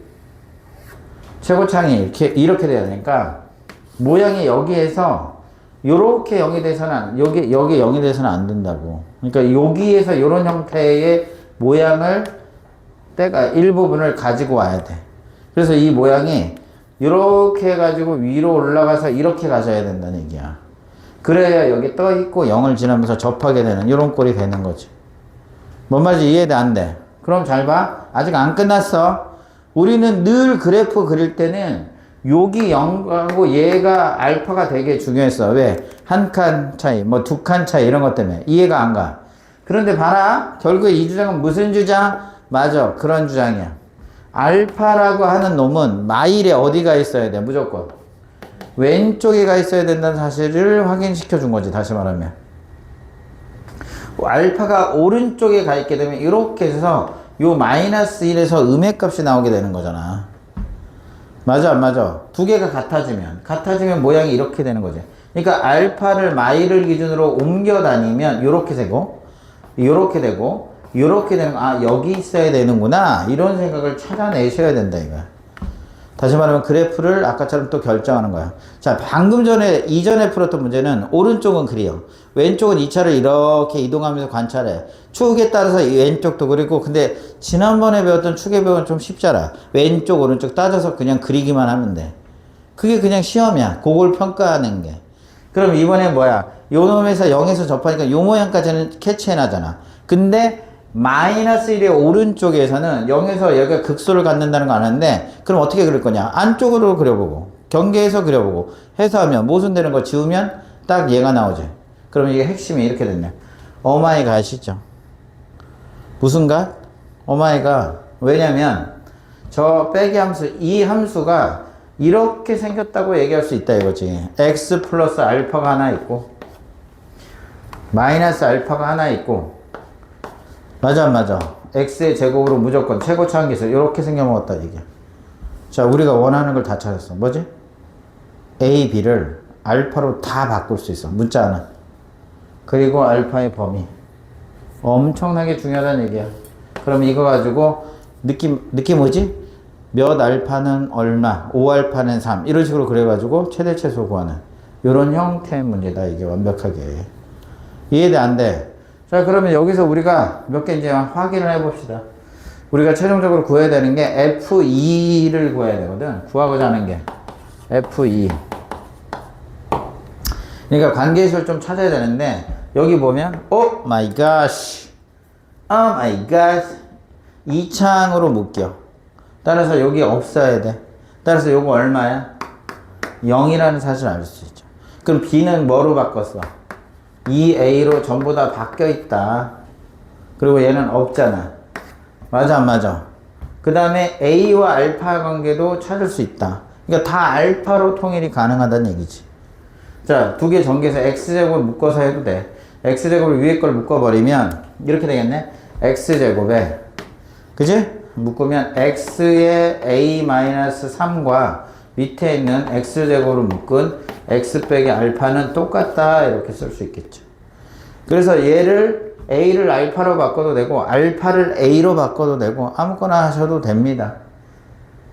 최고창이 이렇게 돼야 되니까 모양이 여기에서 요렇게 0이 돼서는 여기 0이 돼서는 안 된다고. 그러니까 여기에서 요런 형태의 모양을 때가 일부분을 가지고 와야 돼. 그래서 이 모양이 이렇게 해가지고 위로 올라가서 이렇게 가져야 된다는 얘기야. 그래야 여기 떠 있고 0을 지나면서 접하게 되는 이런 꼴이 되는 거지. 뭔 말인지 이해돼 안 돼? 그럼 잘 봐. 아직 안 끝났어. 우리는 늘 그래프 그릴 때는 여기 0하고 얘가 알파가 되게 중요했어. 왜? 한 칸 차이, 뭐 두 칸 차이 이런 것 때문에 이해가 안 가. 그런데 봐라. 결국에 이 주장은 무슨 주장? 맞아. 그런 주장이야. 알파라고 하는 놈은 마일에 어디가 있어야 돼? 무조건. 왼쪽에 가 있어야 된다는 사실을 확인시켜 준 거지. 다시 말하면. 알파가 오른쪽에 가 있게 되면 이렇게 해서 요 마이너스 1에서 음의 값이 나오게 되는 거잖아. 맞아 안 맞아? 두 개가 같아지면 모양이 이렇게 되는 거지. 그러니까 알파를 마일을 기준으로 옮겨 다니면 요렇게 되고 요렇게 되고 요렇게 되는 아 여기 있어야 되는구나 이런 생각을 찾아내셔야 된다 이거야. 다시 말하면 그래프를 아까처럼 또 결정하는 거야. 자, 방금 전에 이전에 풀었던 문제는 오른쪽은 그려. 왼쪽은 2차를 이렇게 이동하면서 관찰해. 축에 따라서 이 왼쪽도 그리고 근데 지난번에 배웠던 축의 배우는 좀 쉽잖아. 왼쪽 오른쪽 따져서 그냥 그리기만 하면 돼. 그게 그냥 시험이야. 그걸 평가하는 게. 그럼 이번에 뭐야? 요 놈에서 0에서 접하니까 요 모양까지는 캐치해놔잖아. 근데 마이너스 1의 오른쪽에서는 0에서 여기가 극소를 갖는다는 거 아는데 그럼 어떻게 그릴 거냐? 안쪽으로 그려보고 경계에서 그려보고 해서 하면 모순되는 거 지우면 딱 얘가 나오지. 그럼 이게 핵심이 이렇게 됐네. 오마이 갓이죠. 무슨 갓? 오마이 갓. 왜냐면 저 빼기 함수 이 함수가 이렇게 생겼다고 얘기할 수 있다 이거지. x 플러스 알파가 하나 있고 마이너스 알파가 하나 있고 맞아 안 맞아? x의 제곱으로 무조건 최고차항기술 이렇게 생겨먹었다 이게. 자, 우리가 원하는 걸 다 찾았어. 뭐지? a, b를 알파로 다 바꿀 수 있어. 문자 하나. 그리고 알파의 범위. 엄청나게 중요하다는 얘기야. 그럼 이거 가지고 느낌 뭐지? 몇 알파는 얼마, 5알파는 3 이런 식으로 그래가지고 최대 최소 구하는 이런 형태의 문제다 이게 완벽하게. 이해돼 안 돼? 자, 그러면 여기서 우리가 몇 개 이제 확인을 해봅시다. 우리가 최종적으로 구해야 되는 게 F2를 구해야 되거든. 구하고자 하는 게 F2. 그러니까 관계식을 좀 찾아야 되는데 여기 보면 오 마이 갓, 오 마이 갓 이 창으로 묶여. 따라서 여기 없어야 돼. 따라서 요거 얼마야? 0이라는 사실을 알 수 있죠. 그럼 B는 뭐로 바꿨어? 2A로 전부 다 바뀌어 있다. 그리고 얘는 없잖아. 맞아 안 맞아? 그 다음에 A와 알파 관계도 찾을 수 있다. 그러니까 다 알파로 통일이 가능하다는 얘기지. 자, 두 개 전개해서 x제곱을 묶어서 해도 돼. x제곱을 위에 걸 묶어버리면 이렇게 되겠네. x제곱에 그지? 묶으면 x의 a-3과 밑에 있는 x제곱으로 묶은 x 빼기 알파는 똑같다 이렇게 쓸 수 있겠죠. 그래서 얘를 a를 알파로 바꿔도 되고 알파를 a로 바꿔도 되고 아무거나 하셔도 됩니다.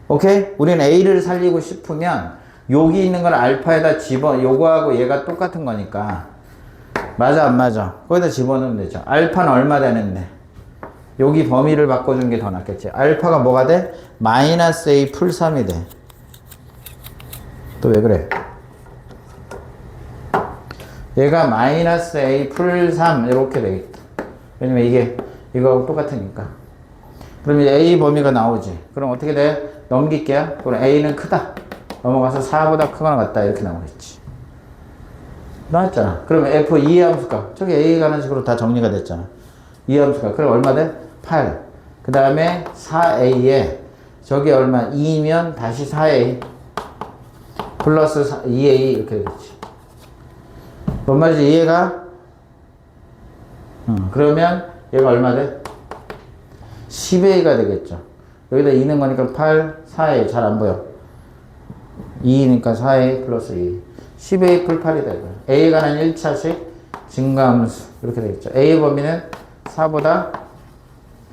오케이? 우리는 a를 살리고 싶으면 여기 있는 걸 알파에다 요거하고 얘가 똑같은 거니까 맞아 안 맞아? 거기다 집어넣으면 되죠. 알파는 얼마 되는데 여기 범위를 바꿔준 게 더 낫겠지. 알파가 뭐가 돼? 마이너스 a 풀 3이 돼. 또 왜 그래? 얘가 마이너스 a 풀 3 이렇게 되겠다. 왜냐면 이게 이거하고 똑같으니까. 그럼 이제 a 범위가 나오지. 그럼 어떻게 돼? 넘길게요. 그럼 a는 크다. 넘어가서 4보다 크거나 같다 이렇게 나오겠지. 나왔잖아. 그러면 f 2의 함수값 저기 a 가는 식으로 다 정리가 됐잖아. 2의 함수값 그럼 얼마 돼? 8. 그 다음에 4a에 저기 얼마? 2면 다시 4a 플러스 2a 이렇게 되겠지. 뭔 말인지 이해가? 그러면 얘가 얼마 돼? 10a가 되겠죠. 여기다 2는 거니까 8, 4a 잘 안 보여. 2니까 4a 플러스 2. 10a 풀 8이 되고요. a가 는 1차식 증가함수 이렇게 되겠죠. a 범위는 4보다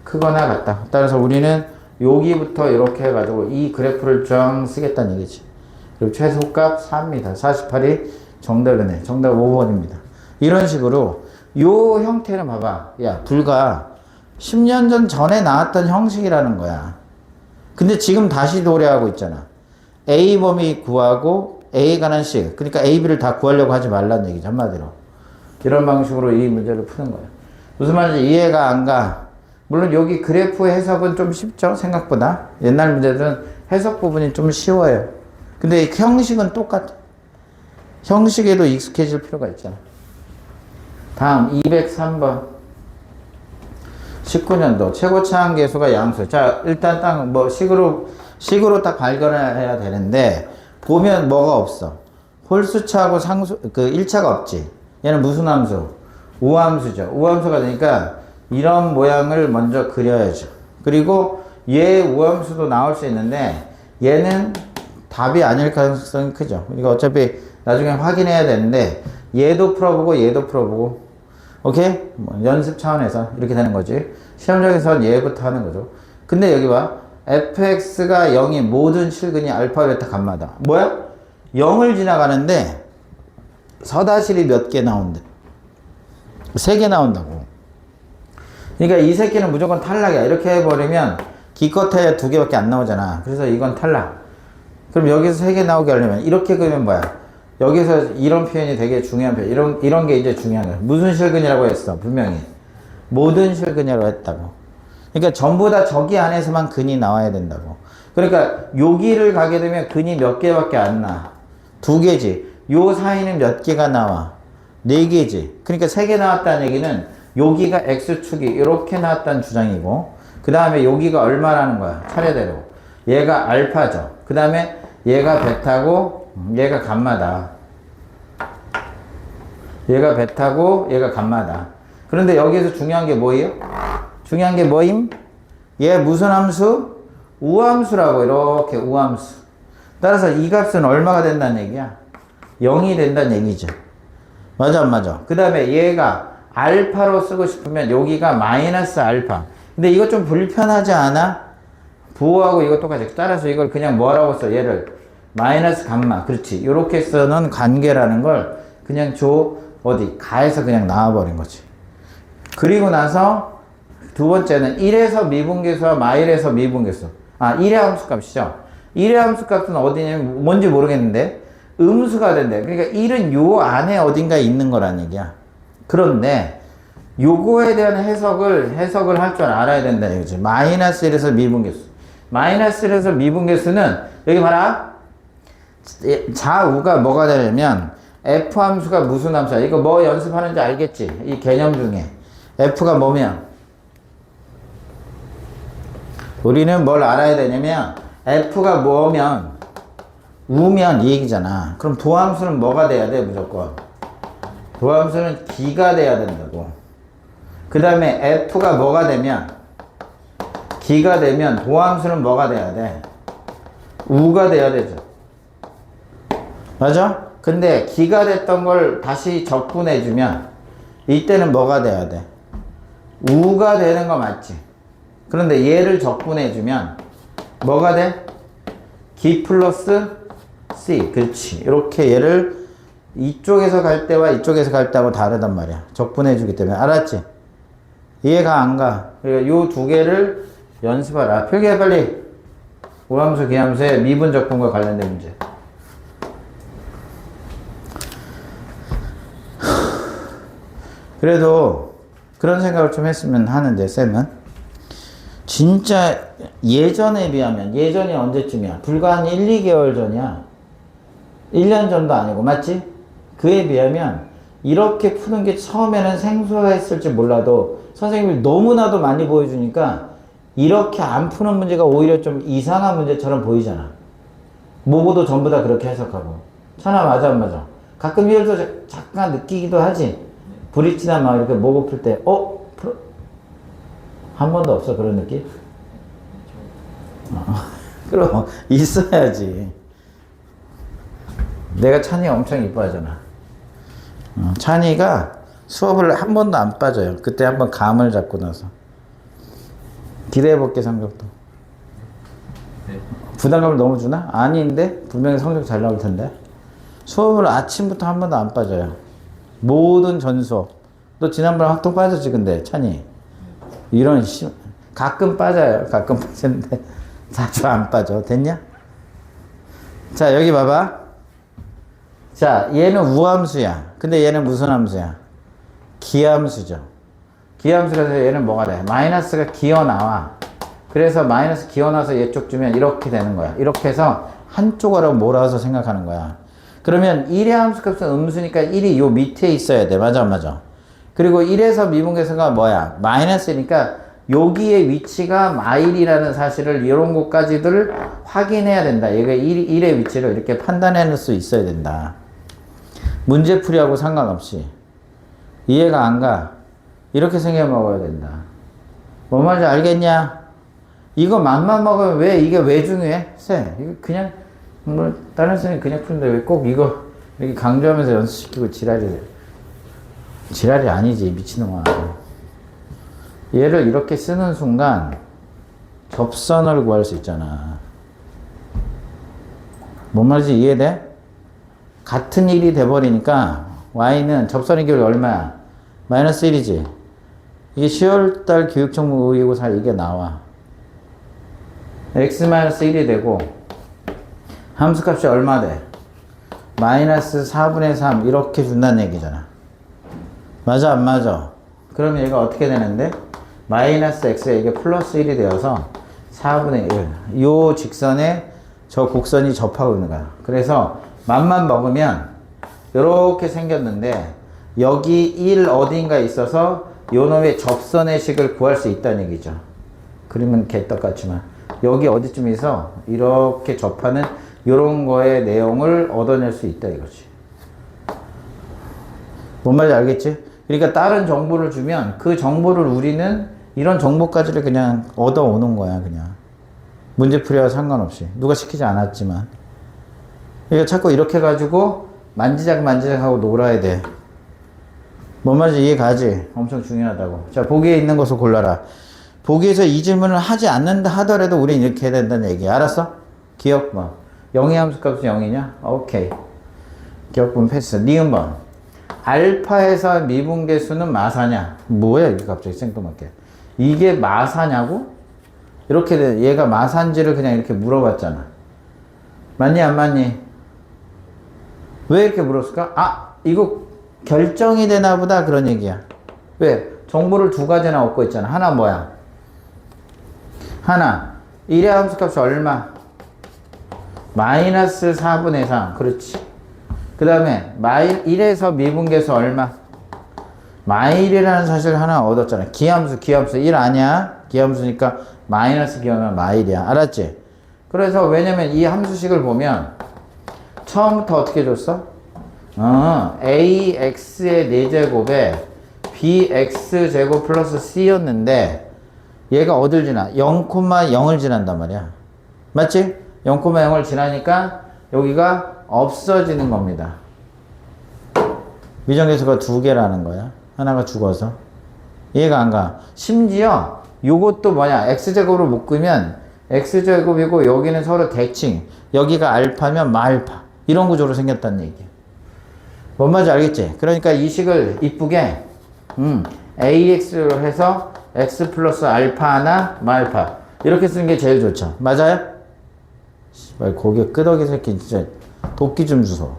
크거나 같다. 따라서 우리는 여기부터 이렇게 해가지고 이 그래프를 쫙 쓰겠다는 얘기지. 그리고 최소값 4입니다. 48이 정답이네. 정답 5번입니다. 이런 식으로 요 형태는 봐봐. 야, 불과 10년 전에 나왔던 형식이라는 거야. 근데 지금 다시 도래하고 있잖아. A 범위 구하고 A에 관한 식. 그러니까 A, B를 다 구하려고 하지 말라는 얘기죠. 한마디로. 이런 방식으로 이 문제를 푸는 거예요. 무슨 말인지 이해가 안 가. 물론 여기 그래프 해석은 좀 쉽죠. 생각보다. 옛날 문제들은 해석 부분이 좀 쉬워요. 근데 형식은 똑같아. 형식에도 익숙해질 필요가 있잖아. 다음 203번 19년도 최고차항 계수가 양수. 자, 일단 딱 뭐 식으로 딱 발견해야 되는데 보면 뭐가 없어. 홀수차하고 상수 그 1차가 없지. 얘는 무슨 함수? 우함수죠. 우함수가 되니까 이런 모양을 먼저 그려야죠. 그리고 얘 우함수도 나올 수 있는데 얘는 답이 아닐 가능성이 크죠. 이거 어차피 나중에 확인해야 되는데 얘도 풀어보고 얘도 풀어보고 오케이? 뭐 연습 차원에서 이렇게 되는 거지. 시험장에서는 얘부터 하는 거죠. 근데 여기 봐. fx가 0이 모든 실근이 알파, 베타, 감마다. 뭐야? 0을 지나가는데 서다실이 몇 개 나온대? 3개 나온다고. 그러니까 이 새끼는 무조건 탈락이야. 이렇게 해버리면 기껏해야 2개밖에 안 나오잖아. 그래서 이건 탈락. 그럼 여기서 3개 나오게 하려면 이렇게 그리면 뭐야? 여기서 이런 표현이 되게 중요한 표현. 이런 게 이제 중요한 거야. 무슨 실근이라고 했어? 분명히. 모든 실근이라고 했다고. 그러니까 전부 다 저기 안에서만 근이 나와야 된다고. 그러니까 여기를 가게 되면 근이 몇 개밖에 안 나. 2개지. 요 사이는 몇 개가 나와? 4개지. 그러니까 3개 나왔다는 얘기는 여기가 x축이 이렇게 나왔다는 주장이고 그 다음에 여기가 얼마라는 거야? 차례대로. 얘가 알파죠. 그 다음에 얘가 베타고 얘가 감마다. 얘가 베타고 얘가 감마다. 그런데 여기에서 중요한 게 뭐예요? 중요한 게 뭐임? 얘 무슨 함수? 우함수라고. 이렇게 우함수. 따라서 이 값은 얼마가 된다는 얘기야? 0이 된다는 얘기죠. 맞아 안 맞아? 그 다음에 얘가 알파로 쓰고 싶으면 여기가 마이너스 알파. 근데 이거 좀 불편하지 않아? 부호하고 이거 똑같이. 따라서 이걸 그냥 뭐라고 써? 얘를 마이너스 감마. 그렇지. 이렇게 쓰는 관계라는 걸 그냥 가에서 그냥 나와버린 거지. 그리고 나서 두 번째는 1에서 미분계수와 마일에서 미분계수. 1의 함수값이죠. 1의 함수값은 어디냐면 뭔지 모르겠는데 음수가 된대. 그러니까 1은 요 안에 어딘가에 있는 거란 얘기야. 그런데 요거에 대한 해석을 할 줄 알아야 된다는 얘기지. 마이너스 1에서 미분계수. 마이너스 1에서 미분계수는 여기 봐라. 좌우가 뭐가 되냐면 f 함수가 무슨 함수야? 이거 뭐 연습하는지 알겠지? 이 개념 중에 f가 뭐면 우리는 뭘 알아야 되냐면 f가 뭐면 우면 이 얘기잖아. 그럼 도함수는 뭐가 돼야 돼? 무조건. 도함수는 기가 돼야 된다고. 그 다음에 F가 뭐가 되면, 기가 되면 도함수는 뭐가 돼야 돼? 우가 돼야 되죠. 맞아? 근데 기가 됐던 걸 다시 적분해주면 이때는 뭐가 돼야 돼? 우가 되는 거 맞지? 그런데 얘를 적분해주면 뭐가 돼? 기 플러스 C. 그렇지. 이렇게 얘를 이쪽에서 갈 때와 이쪽에서 갈 때하고 다르단 말이야. 적분해주기 때문에. 알았지? 이해가 안 가. 그러니까 요 두 개를 연습하라. 필기해 빨리. 우함수, 기함수의 미분 적분과 관련된 문제. 그래도 그런 생각을 좀 했으면 하는데 쌤은 진짜 예전에 비하면 예전이 언제쯤이야? 불과 한 1, 2개월 전이야. 1년 전도 아니고 맞지? 그에 비하면 이렇게 푸는 게 처음에는 생소했을지 몰라도 선생님이 너무나도 많이 보여주니까 이렇게 안 푸는 문제가 오히려 좀 이상한 문제처럼 보이잖아. 모고도 전부 다 그렇게 해석하고. 천하 맞아 안 맞아? 가끔 이럴때 잠깐 느끼기도 하지. 브릿지나 막 이렇게 모고 풀 때 한 번도 없어 그런 느낌? 그럼 있어야지. 내가 찬이 엄청 이뻐하잖아. 찬이가 수업을 한 번도 안 빠져요. 그때 한번 감을 잡고 나서. 기대해볼게 성적도. 네. 부담감을 너무 주나? 아닌데? 분명히 성적 잘 나올 텐데. 수업을 아침부터 한 번도 안 빠져요. 모든 전 수업. 너 지난번에 학통 빠졌지 근데 찬이. 이런 가끔 빠져요. 가끔 빠지는데 자주 안 빠져. 됐냐? 자 여기 봐봐. 자 얘는 우함수야. 근데 얘는 무슨 함수야? 기함수죠. 기함수라서 얘는 뭐가 돼? 마이너스가 기어 나와. 그래서 마이너스 기어 나서 얘쪽 주면 이렇게 되는 거야. 이렇게 해서 한쪽으로 몰아서 생각하는 거야. 그러면 1의 함수값은 음수니까 1이 요 밑에 있어야 돼. 맞아 안 맞아? 그리고 1에서 미분계수가 뭐야? 마이너스니까 여기의 위치가 마일이라는 사실을 이런 것까지들 확인해야 된다. 얘가 1의 위치를 이렇게 판단해낼 수 있어야 된다. 문제풀이하고 상관없이. 이해가 안 가? 이렇게 생각해 먹어야 된다. 뭔 말인지 알겠냐? 이거 맘만 먹으면 이게 왜 중요해? 쌤, 이거 그냥 뭐 다른 선생님 그냥 푸는데 왜 꼭 이거 이렇게 강조하면서 연습시키고 지랄이 아니지 미친놈아. 얘를 이렇게 쓰는 순간 접선을 구할 수 있잖아. 뭔 말인지 이해돼? 같은 일이 돼버리니까 y는 접선의 기울기 얼마야? 마이너스 1이지. 이게 10월달 교육청 모의고사 이게 나와. x-1이 되고 함수값이 얼마 돼? 마이너스 4분의 3 이렇게 준다는 얘기잖아. 맞아 안 맞아? 그러면 얘가 어떻게 되는데? 마이너스 x가 이게 플러스 1이 되어서 4분의 1. 요 직선에 저 곡선이 접하고 있는 거야. 그래서 맘만 먹으면 이렇게 생겼는데 여기 1 어딘가 있어서 요 놈의 접선의 식을 구할 수 있다는 얘기죠. 그림은 개떡같지만 여기 어디쯤에서 이렇게 접하는 요런 거의 내용을 얻어낼 수 있다 이거지. 뭔 말인지 알겠지? 그러니까 다른 정보를 주면 그 정보를 우리는 이런 정보까지를 그냥 얻어오는 거야 그냥. 문제풀이와 상관없이. 누가 시키지 않았지만. 그러니까 자꾸 이렇게 가지고 만지작 하고 놀아야 돼. 뭔 말인지 이해 가지? 엄청 중요하다고. 자, 보기에 있는 것을 골라라. 보기에서 이 질문을 하지 않는다 하더라도 우린 이렇게 해야 된다는 얘기야. 알았어? 기억번. 0의 함수값은 0이냐? 오케이. 기억번 패스. 니은번. 알파에서 미분계수는 마사냐? 뭐야 이게 갑자기 생뚱맞게. 이게 마사냐고? 이렇게 돼. 얘가 마사인지를 그냥 이렇게 물어봤잖아. 맞니 안 맞니? 왜 이렇게 물었을까? 아 이거 결정이 되나 보다 그런 얘기야. 왜? 정보를 두 가지나 얻고 있잖아. 하나 뭐야? 하나 1의 함수값이 얼마? 마이너스 4분의 3. 그렇지. 그 다음에 1에서 미분계수 얼마? 마일이라는 사실을 하나 얻었잖아. 기함수 1 아니야? 기함수니까 마이너스 기하면 마일이야. 알았지? 그래서 왜냐면 이 함수식을 보면 처음부터 어떻게 줬어? AX의 4제곱에 BX제곱 플러스 C였는데 얘가 어딜 지나? 0,0을 지난단 말이야. 맞지? 0,0을 지나니까 여기가 없어지는 겁니다. 미정계수가 2개라는 거야. 하나가 죽어서. 이해가 안 가. 심지어 요것도 뭐냐? X제곱으로 묶으면 X제곱이고 여기는 서로 대칭. 여기가 알파면 마알파. 이런 구조로 생겼다는 얘기야. 뭔 말인지 알겠지? 그러니까 이 식을 이쁘게 AX로 해서 X 플러스 알파 하나 마알파 이렇게 쓰는 게 제일 좋죠. 맞아요? 씨발 고개 끄덕이 새끼 진짜 도끼 좀 주소.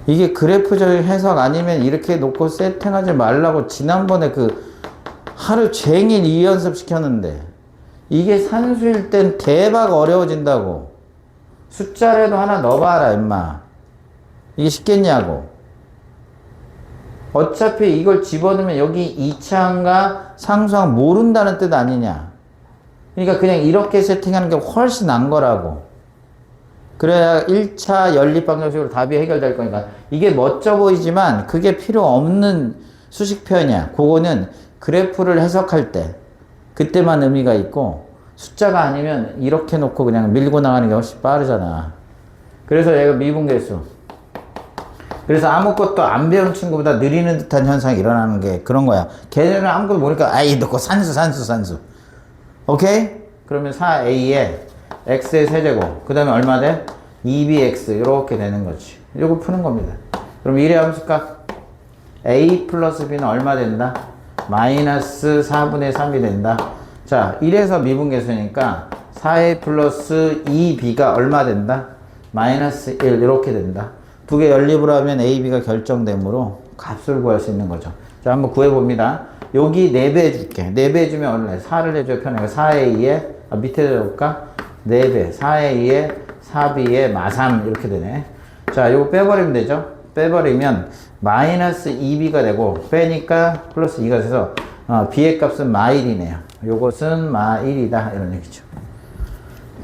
이게 그래프적인 해석 아니면 이렇게 놓고 세팅하지 말라고 지난번에 그 하루 종일 2연습 시켰는데 이게 산수일 땐 대박 어려워진다고. 숫자라도 하나 넣어봐라 임마. 이게 쉽겠냐고. 어차피 이걸 집어넣으면 여기 2차항과 상수항 모른다는 뜻 아니냐. 그러니까 그냥 이렇게 세팅하는 게 훨씬 난 거라고. 그래야 1차 연립 방정식으로 답이 해결될 거니까. 이게 멋져 보이지만 그게 필요 없는 수식 표현이야. 그거는 그래프를 해석할 때 그때만 의미가 있고 숫자가 아니면 이렇게 놓고 그냥 밀고 나가는 게 훨씬 빠르잖아. 그래서 얘가 미분계수. 그래서 아무것도 안 배운 친구보다 느리는 듯한 현상이 일어나는 게 그런 거야. 걔네는 아무것도 모르니까 아이 넣고 산수. 오케이? 그러면 4a에 x의 세제곱 그 다음에 얼마 돼? 2bx 이렇게 되는 거지. 이거 푸는 겁니다. 그럼 1의 함수값 a 플러스 b는 얼마 된다? 마이너스 4분의 3이 된다. 자, 1에서 미분계수니까 4a 플러스 2b가 얼마 된다? 마이너스 1 이렇게 된다. 두 개 연립으로 하면 a, b가 결정되므로 값을 구할 수 있는 거죠. 자, 한번 구해봅니다. 여기 4배 해줄게. 4배 해주면 얼마야? 4를 해줘야 편해요. 4a에 밑에 해볼까? 4배 4a에 4b에 마3 이렇게 되네. 자, 이거 빼버리면 되죠. 빼버리면 마이너스 2b가 되고 빼니까 플러스 2가 돼서 b의 값은 마1이네요. 요것은 마1이다 이런 얘기죠.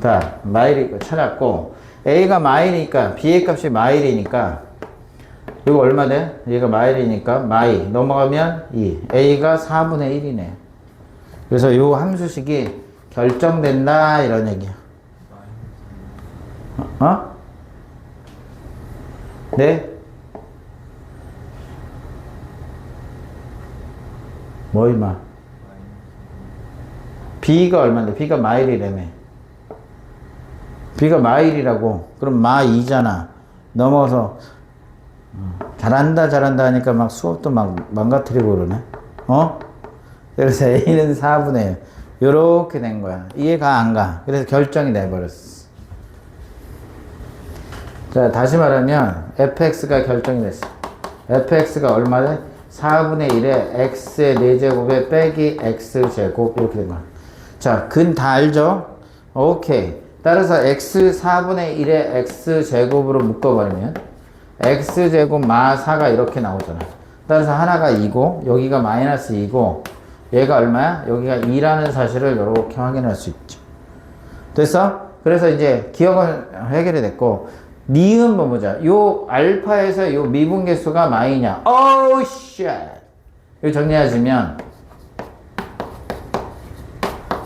자, 마1이 찾았고 a가 마1이니까 b의 값이 마1이니까 이거 얼마 돼? 얘가 마1이니까 마2 넘어가면 2 a가 4분의 1이네요. 그래서 요 함수식이 결정된다 이런 얘기야. 네? 뭐 임마? b가 얼마인데? b가 마1이라며. b가 마1이라고. 그럼 마2잖아. 넘어서 잘한다 하니까 막 수업도 막 망가뜨리고 그러네. 그래서 a는 4분의 1 요렇게 된 거야. 이해가 안 가. 그래서 결정이 돼버렸어. 자, 다시 말하면 fx가 결정이 됐어. fx가 얼마 돼? 4분의 1에 x의 4제곱에 빼기 x제곱 이렇게 된 거야. 자, 근 다 알죠? 오케이. 따라서 x 4분의 1에 x제곱으로 묶어버리면 x제곱 마 4가 이렇게 나오잖아. 따라서 하나가 2고 여기가 마이너스 2고 얘가 얼마야? 여기가 2라는 사실을 이렇게 확인할 수 있죠. 됐어? 그래서 이제 기억은 해결이 됐고 니은 뭐 보자. 요 알파에서 요 미분계수가 마이냐? 오우 쉣. 이거 정리하시면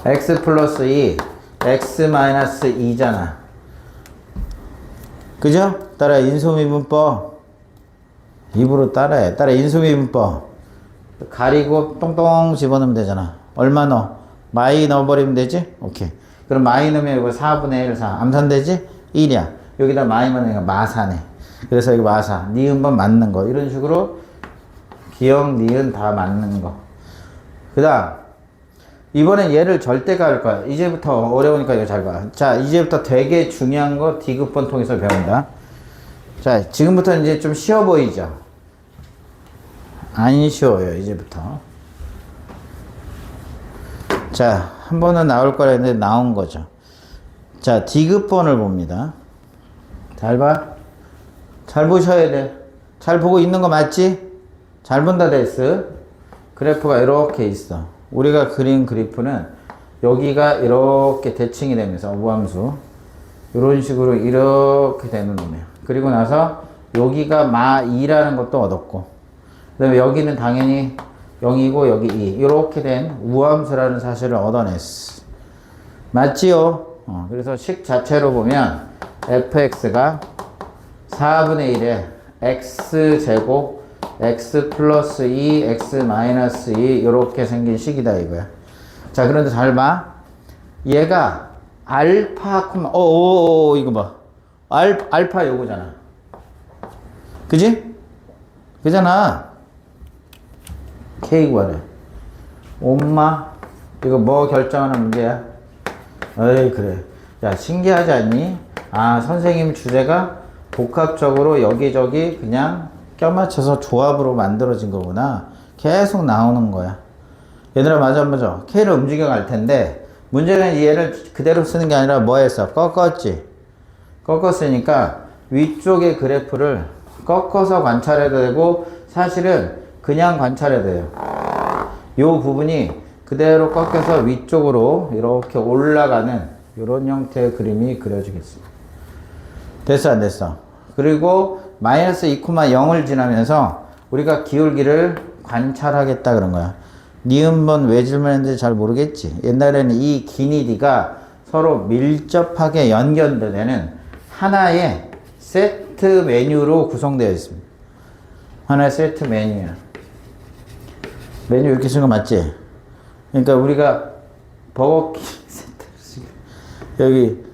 x 플러스 2 x 마이너스 2잖아. 그죠? 따라 인수미분법. 입으로 따라해. 따라 인수미분법. 가리고 똥똥 집어넣으면 되잖아. 얼마 넣어? 마이 넣어버리면 되지? 오케이. 그럼 마이 넣으면 이거 4분의 1, 4. 암산되지? 1이야. 여기다 마이만 넣으니까 마사네. 그래서 이거 마사. 니은번 맞는 거. 이런 식으로 기억, 니은 다 맞는 거. 그 다음. 이번엔 얘를 절대가 할 거야. 이제부터 어려우니까 이거 잘 봐. 자, 이제부터 되게 중요한 거 디귿번 통해서 배운다. 자, 지금부터 이제 좀 쉬워 보이죠? 안 쉬워요, 이제부터. 자, 한 번은 나올 거라 했는데 나온 거죠. 자, 디귿번을 봅니다. 잘 봐. 잘 보셔야 돼. 잘 보고 있는 거 맞지? 잘 본다 데스. 그래프가 이렇게 있어. 우리가 그린 그래프는 여기가 이렇게 대칭이 되면서 무함수 이런 식으로 이렇게 되는 놈이에요. 그리고 나서 여기가 마 2라는 것도 얻었고, 그 다음에 여기는 당연히 0이고 여기 2 이렇게 된 우함수라는 사실을 얻어냈어. 맞지요? 그래서 식 자체로 보면 fx가 4분의 1에 x제곱 x 플러스 2 x 마이너스 2 이렇게 생긴 식이다 이거야. 자, 그런데 잘 봐. 얘가 알파 콤마 이거 봐. 알파 요거잖아. 그지? 그잖아. K 구하래. 엄마 이거 뭐 결정하는 문제야? 에이 그래. 야 신기하지 않니? 아 선생님 주제가 복합적으로 여기저기 그냥 껴맞춰서 조합으로 만들어진 거구나. 계속 나오는 거야. 얘들아 맞아. K를 움직여 갈 텐데 문제는 얘를 그대로 쓰는 게 아니라 뭐 했어? 꺾었지. 꺾었으니까 위쪽의 그래프를 꺾어서 관찰해도 되고 사실은 그냥 관찰해도 돼요. 요 부분이 그대로 꺾여서 위쪽으로 이렇게 올라가는 이런 형태의 그림이 그려지겠습니다. 됐어 안 됐어? 그리고 마이너스 2,0을 지나면서 우리가 기울기를 관찰하겠다 그런 거야. 니은번 왜 질문했는지 잘 모르겠지. 옛날에는 이 기니디가 서로 밀접하게 연결되는 하나의 세트 메뉴로 구성되어 있습니다. 하나의 세트 메뉴야. 메뉴 이렇게 쓴 거 맞지? 그러니까 우리가 버거킹 세트 여기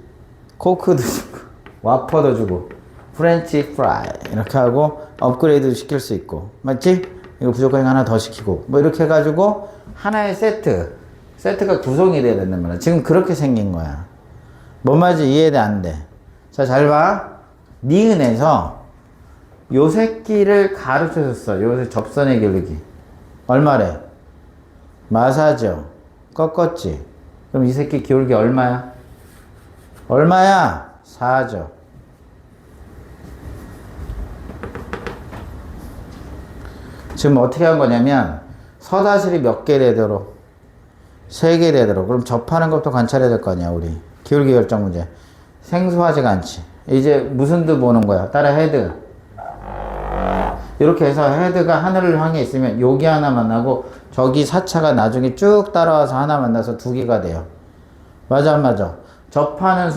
코크도 주고 와퍼도 주고 프렌치 프라이 이렇게 하고 업그레이드 시킬 수 있고 맞지? 이거 부족하니까 하나 더 시키고 뭐 이렇게 해가지고 하나의 세트가 구성이 돼야 된단 말이야. 지금 그렇게 생긴 거야. 뭔 말인지 이해돼 안 돼? 자, 잘 봐. 니은에서 요 새끼를 가르쳐줬어. 요 접선의 기울기 얼마래? 마사죠. 꺾었지. 그럼 이 새끼 기울기 얼마야? 4죠. 지금 어떻게 한 거냐면 서다실이 몇 개 되도록 3개 되도록 그럼 접하는 것도 관찰해야 될 거 아니야 우리 기울기 결정 문제 생소하지가 않지. 이제 무슨 드 보는 거야? 따라 헤드 이렇게 해서 헤드가 하늘을 향해 있으면 여기 하나 만나고 저기 4차가 나중에 쭉 따라와서 하나 만나서 2개가 돼요. 맞아 안 맞아? 접하는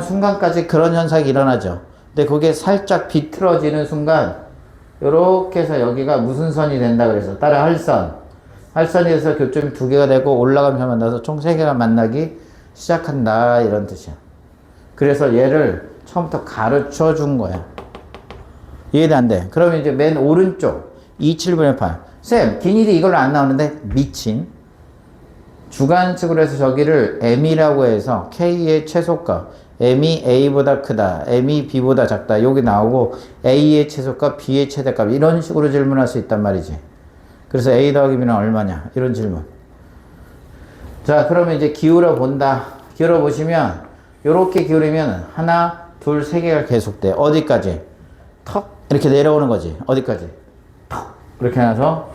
순간까지 그런 현상이 일어나죠. 근데 그게 살짝 비틀어지는 순간 요렇게 해서 여기가 무슨 선이 된다 그래서 따라 할선이 돼서 교점이 2개가 되고 올라가면서 만나서 총 3개가 만나기 시작한다 이런 뜻이야. 그래서 얘를 처음부터 가르쳐 준 거야. 이해돼 안 돼? 그러면 이제 맨 오른쪽 27분의 8 쌤 기니디 이걸로 안 나오는데 미친 주관식으로 해서 저기를 m이라고 해서 k의 최소값 m이 a보다 크다 m이 b보다 작다 여기 나오고 a의 최소값 b의 최대값 이런 식으로 질문할 수 있단 말이지. 그래서 a 더하기 b는 얼마냐 이런 질문. 자 그러면 이제 기울여 본다. 기울여 보시면 요렇게 기울이면 하나 둘 세 개가 계속돼. 어디까지? 턱 이렇게 내려오는 거지. 어디까지? 턱 이렇게 해서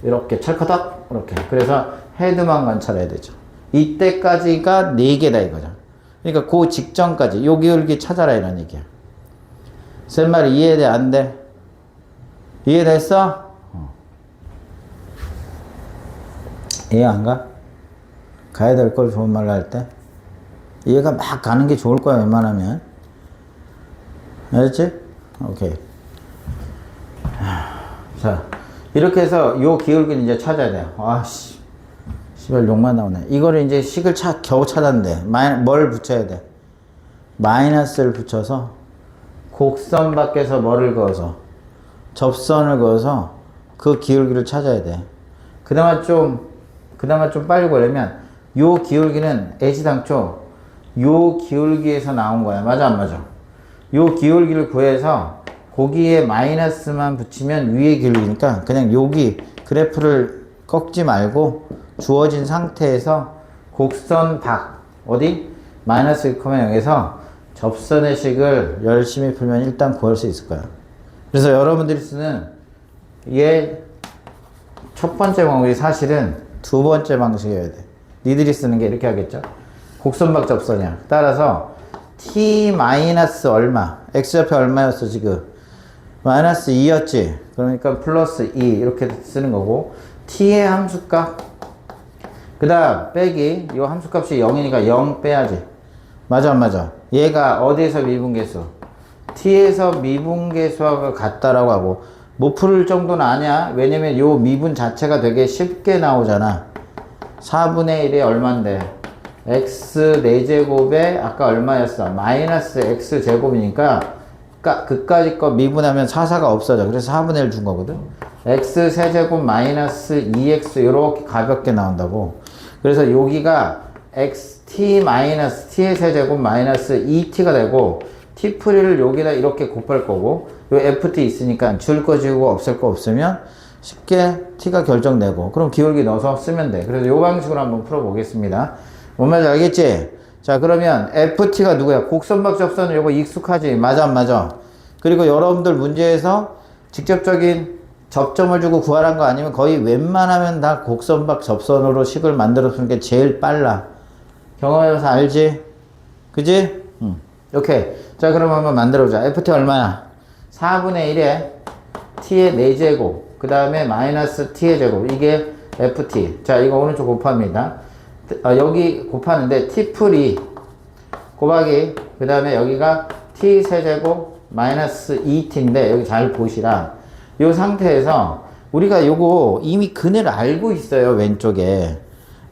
이렇게 찰커덕 이렇게. 그래서 헤드만 관찰해야 되죠. 이때까지가 4개다 이거죠. 그러니까 그 직전까지 요 기울기 찾아라 이런 얘기야. 쌤 말이 이해돼 안 돼? 이해됐어? 이해 안 가? 가야 될 걸 좋은 말로 할 때 이해가 막 가는 게 좋을 거야 웬만하면. 알았지? 오케이. 자 이렇게 해서 요 기울기는 이제 찾아야 돼요. 아씨 씨발 욕만 나오네. 이거를 이제 식을 겨우 찾았는데 뭘 붙여야 돼? 마이너스를 붙여서 곡선 밖에서 뭐를 그어서 접선을 그어서 그 기울기를 찾아야 돼. 그나마 좀 빨리 구하려면 요 기울기는 애시당초 요 기울기에서 나온 거야. 맞아 안 맞아? 요 기울기를 구해서 거기에 마이너스만 붙이면 위의 기울기니까 그냥 여기 그래프를 꺾지 말고 주어진 상태에서 곡선 밖 어디? 마이너스 1,0에서 접선의 식을 열심히 풀면 일단 구할 수 있을 거야. 그래서 여러분들이 쓰는 얘 첫 번째 방법이 사실은 두 번째 방식이어야 돼. 니들이 쓰는 게 이렇게 하겠죠? 곡선박 접선이야. 따라서 t 마이너스 얼마, x좌표 얼마였어 지금? 마이너스 2였지. 그러니까 플러스 2 이렇게 쓰는 거고, t의 함수값 그 다음 빼기 이 함수값이 0이니까 0 빼야지. 맞아 안 맞아? 얘가 어디에서 미분계수? t에서 미분계수하고 같다라고 하고, 못 풀을 정도는 아니야. 왜냐면 요 미분 자체가 되게 쉽게 나오잖아. 4분의 1이 얼만데? x 4제곱에 아까 얼마였어? 마이너스 x 제곱이니까 그까짓 거 미분하면 4가 없어져. 그래서 4분의 1 준 거거든. x 세제곱 마이너스 2x 이렇게 가볍게 나온다고. 그래서 여기가 x t 마이너스 t의 세제곱 마이너스 2t가 되고, t 풀이를 여기다 이렇게 곱할 거고, 요 ft 있으니까 줄 거 지우고 없앨 거 없으면 쉽게 t가 결정되고, 그럼 기울기 넣어서 쓰면 돼. 그래서 요 방식으로 한번 풀어보겠습니다. 뭔 말인지 알겠지? 자, 그러면 ft가 누구야? 곡선박 접선은 요거 익숙하지? 맞아 안 맞아? 그리고 여러분들 문제에서 직접적인 접점을 주고 구하란 거 아니면 거의 웬만하면 다 곡선박 접선으로 식을 만들어 주는 게 제일 빨라. 경험해봐서 알지? 그지? 오케이. 자, 그럼 한번 만들어보자. ft 얼마야? 4분의 1에 t의 4제곱, 그 다음에 마이너스 t의 제곱, 이게 ft. 자, 이거 오른쪽 곱합니다. 여기 곱하는데 t풀이 곱하기, 그 다음에 여기가 t 세제곱 마이너스 2t인데 여기 잘 보시라. 이 상태에서 우리가 요거 이미 근을 알고 있어요. 왼쪽에.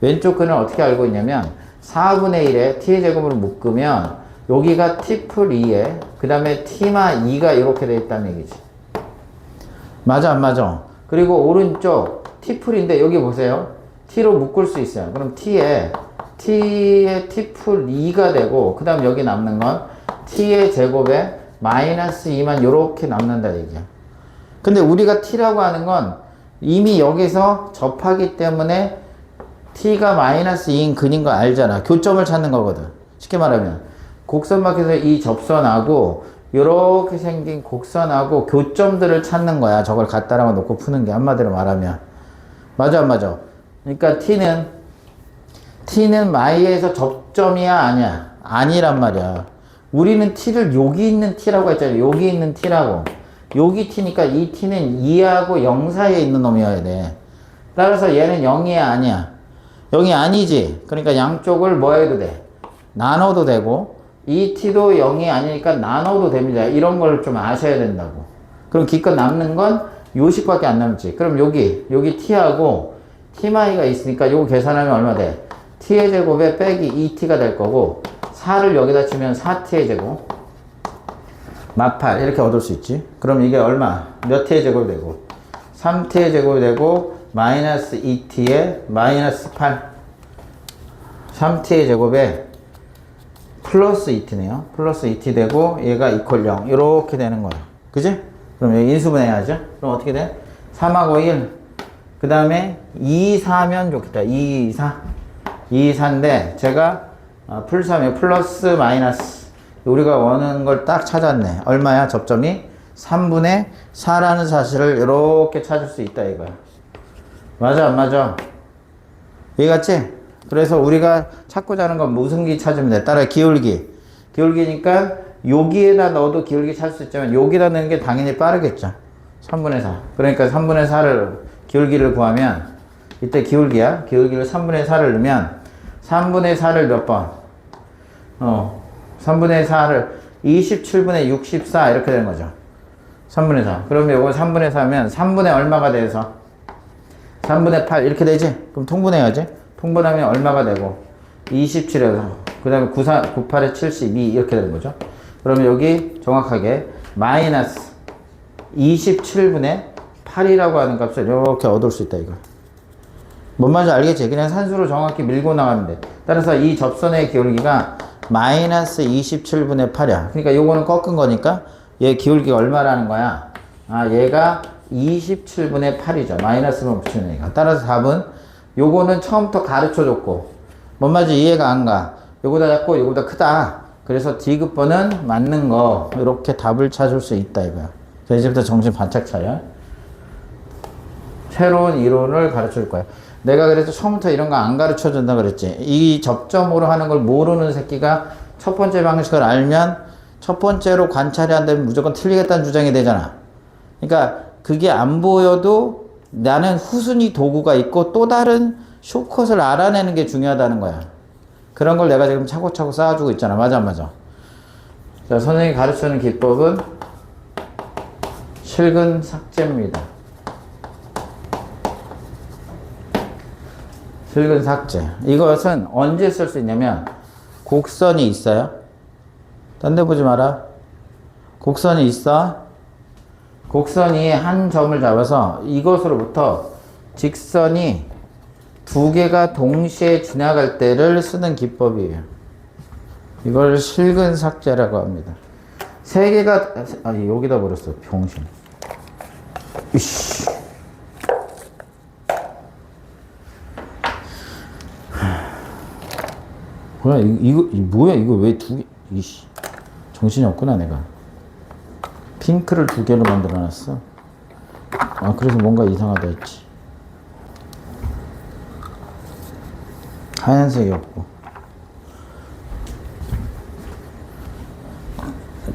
왼쪽 근을 어떻게 알고 있냐면 4분의 1에 t의 제곱으로 묶으면 여기가 t풀 2에 그 다음에 t마 2가 이렇게 돼 있다는 얘기지. 맞아 안 맞아? 그리고 오른쪽 t풀인데 여기 보세요. t로 묶을 수 있어요. 그럼 t의 t풀 2가 되고, 그 다음 여기 남는 건 t의 제곱에 마이너스 2만 요렇게 남는다 얘기야. 근데 우리가 t라고 하는 건 이미 여기서 접하기 때문에 t가 마이너스 2인 근인 거 알잖아. 교점을 찾는 거거든. 쉽게 말하면 곡선박에서 이 접선하고 요렇게 생긴 곡선하고 교점들을 찾는 거야. 저걸 갖다라고 놓고 푸는 게, 한마디로 말하면. 맞아 안 맞아? 그러니까 t는 마이에서 접점이야 아니야? 아니란 말이야. 우리는 t를 여기 있는 t라고 했잖아. 여기 있는 t라고. 여기 t니까 이 t는 2하고 0 사이에 있는 놈이어야 돼. 따라서 얘는 0이야 아니야? 0이 아니지. 그러니까 양쪽을 뭐 해도 돼? 나눠도 되고, 이 t도 0이 아니니까 나눠도 됩니다. 이런 걸 좀 아셔야 된다고. 그럼 기껏 남는 건 요식밖에 안 남지. 그럼 여기 t하고 t마이가 있으니까 요거 계산하면 얼마 돼? t의 제곱에 빼기 2t가 될 거고, 4를 여기다 치면 4t의 제곱 마8 이렇게 얻을 수 있지. 그럼 이게 얼마? 몇 t의 제곱이 되고? 3t의 제곱이 되고 마이너스 2t에 마이너스 8, 3t의 제곱에 플러스 2t네요. 플러스 2t 되고 얘가 이퀄 0 이렇게 되는 거야. 그지? 그럼 여기 인수분해야죠. 그럼 어떻게 돼? 3하고 1, 그 다음에 2, 4면 좋겠다. 2, 4 4인데 제가 풀3에 플러스 마이너스 우리가 원하는 걸 딱 찾았네. 얼마야? 접점이 3분의 4라는 사실을 이렇게 찾을 수 있다 이거야. 맞아 안 맞아? 이해갔지? 그래서 우리가 찾고자 하는 건 무슨 기 찾으면 돼? 따라 기울기. 기울기니까 여기에다 넣어도 기울기 찾을 수 있지만 여기다 넣는 게 당연히 빠르겠죠. 3분의 4. 그러니까 3분의 4를 기울기를 구하면 이때 기울기야. 기울기를 3분의 4를 넣으면 3분의 4를 몇 번? 3분의 4를 27분의 64 이렇게 되는 거죠. 3분의 4. 그러면 이거 3분의 4면 3분의 얼마가 돼서 3분의 8 이렇게 되지? 그럼 통분해야지. 통분하면 얼마가 되고 27에서 그 다음에 98에 72 이렇게 되는 거죠. 그러면 여기 정확하게 마이너스 27분의 8이라고 하는 값을 이렇게 얻을 수 있다 이거. 뭔 말인지 알겠지? 그냥 산수로 정확히 밀고 나가면 돼. 따라서 이 접선의 기울기가 마이너스 27분의 8이야. 그러니까 요거는 꺾은 거니까 얘 기울기가 얼마라는 거야? 아, 얘가 27분의 8이죠. 마이너스만 붙이는 얘기가. 따라서 답은 요거는 처음부터 가르쳐 줬고, 뭔 말인지 이해가 안 가. 요거보다 작고 요거보다 크다. 그래서 D급번은 맞는 거. 이렇게 답을 찾을 수 있다 이거야. 자, 이제부터 정신 바짝 차려. 새로운 이론을 가르쳐 줄 거야. 내가 그래서 처음부터 이런 거 안 가르쳐 준다 그랬지. 이 접점으로 하는 걸 모르는 새끼가 첫 번째 방식을 알면 첫 번째로 관찰이 안 되면 무조건 틀리겠다는 주장이 되잖아. 그러니까 그게 안 보여도 나는 후순위 도구가 있고 또 다른 숏컷을 알아내는 게 중요하다는 거야. 그런 걸 내가 지금 차곡차곡 쌓아주고 있잖아. 맞아, 맞아. 자, 선생님이 가르치는 기법은 실근 삭제입니다. 실근 삭제. 이것은 언제 쓸 수 있냐면 곡선이 있어요. 딴 데 보지 마라. 곡선이 있어. 곡선이 한 점을 잡아서 이것으로부터 직선이 두 개가 동시에 지나갈 때를 쓰는 기법이에요. 이걸 실근 삭제라고 합니다. 세 개가, 아니, 여기다 버렸어. 병신. 이씨. 뭐야, 뭐야, 이거 왜 두 개, 이씨. 정신이 없구나, 내가. 핑크를 두 개로 만들어 놨어. 아, 그래서 뭔가 이상하다 했지. 하얀색이 없고.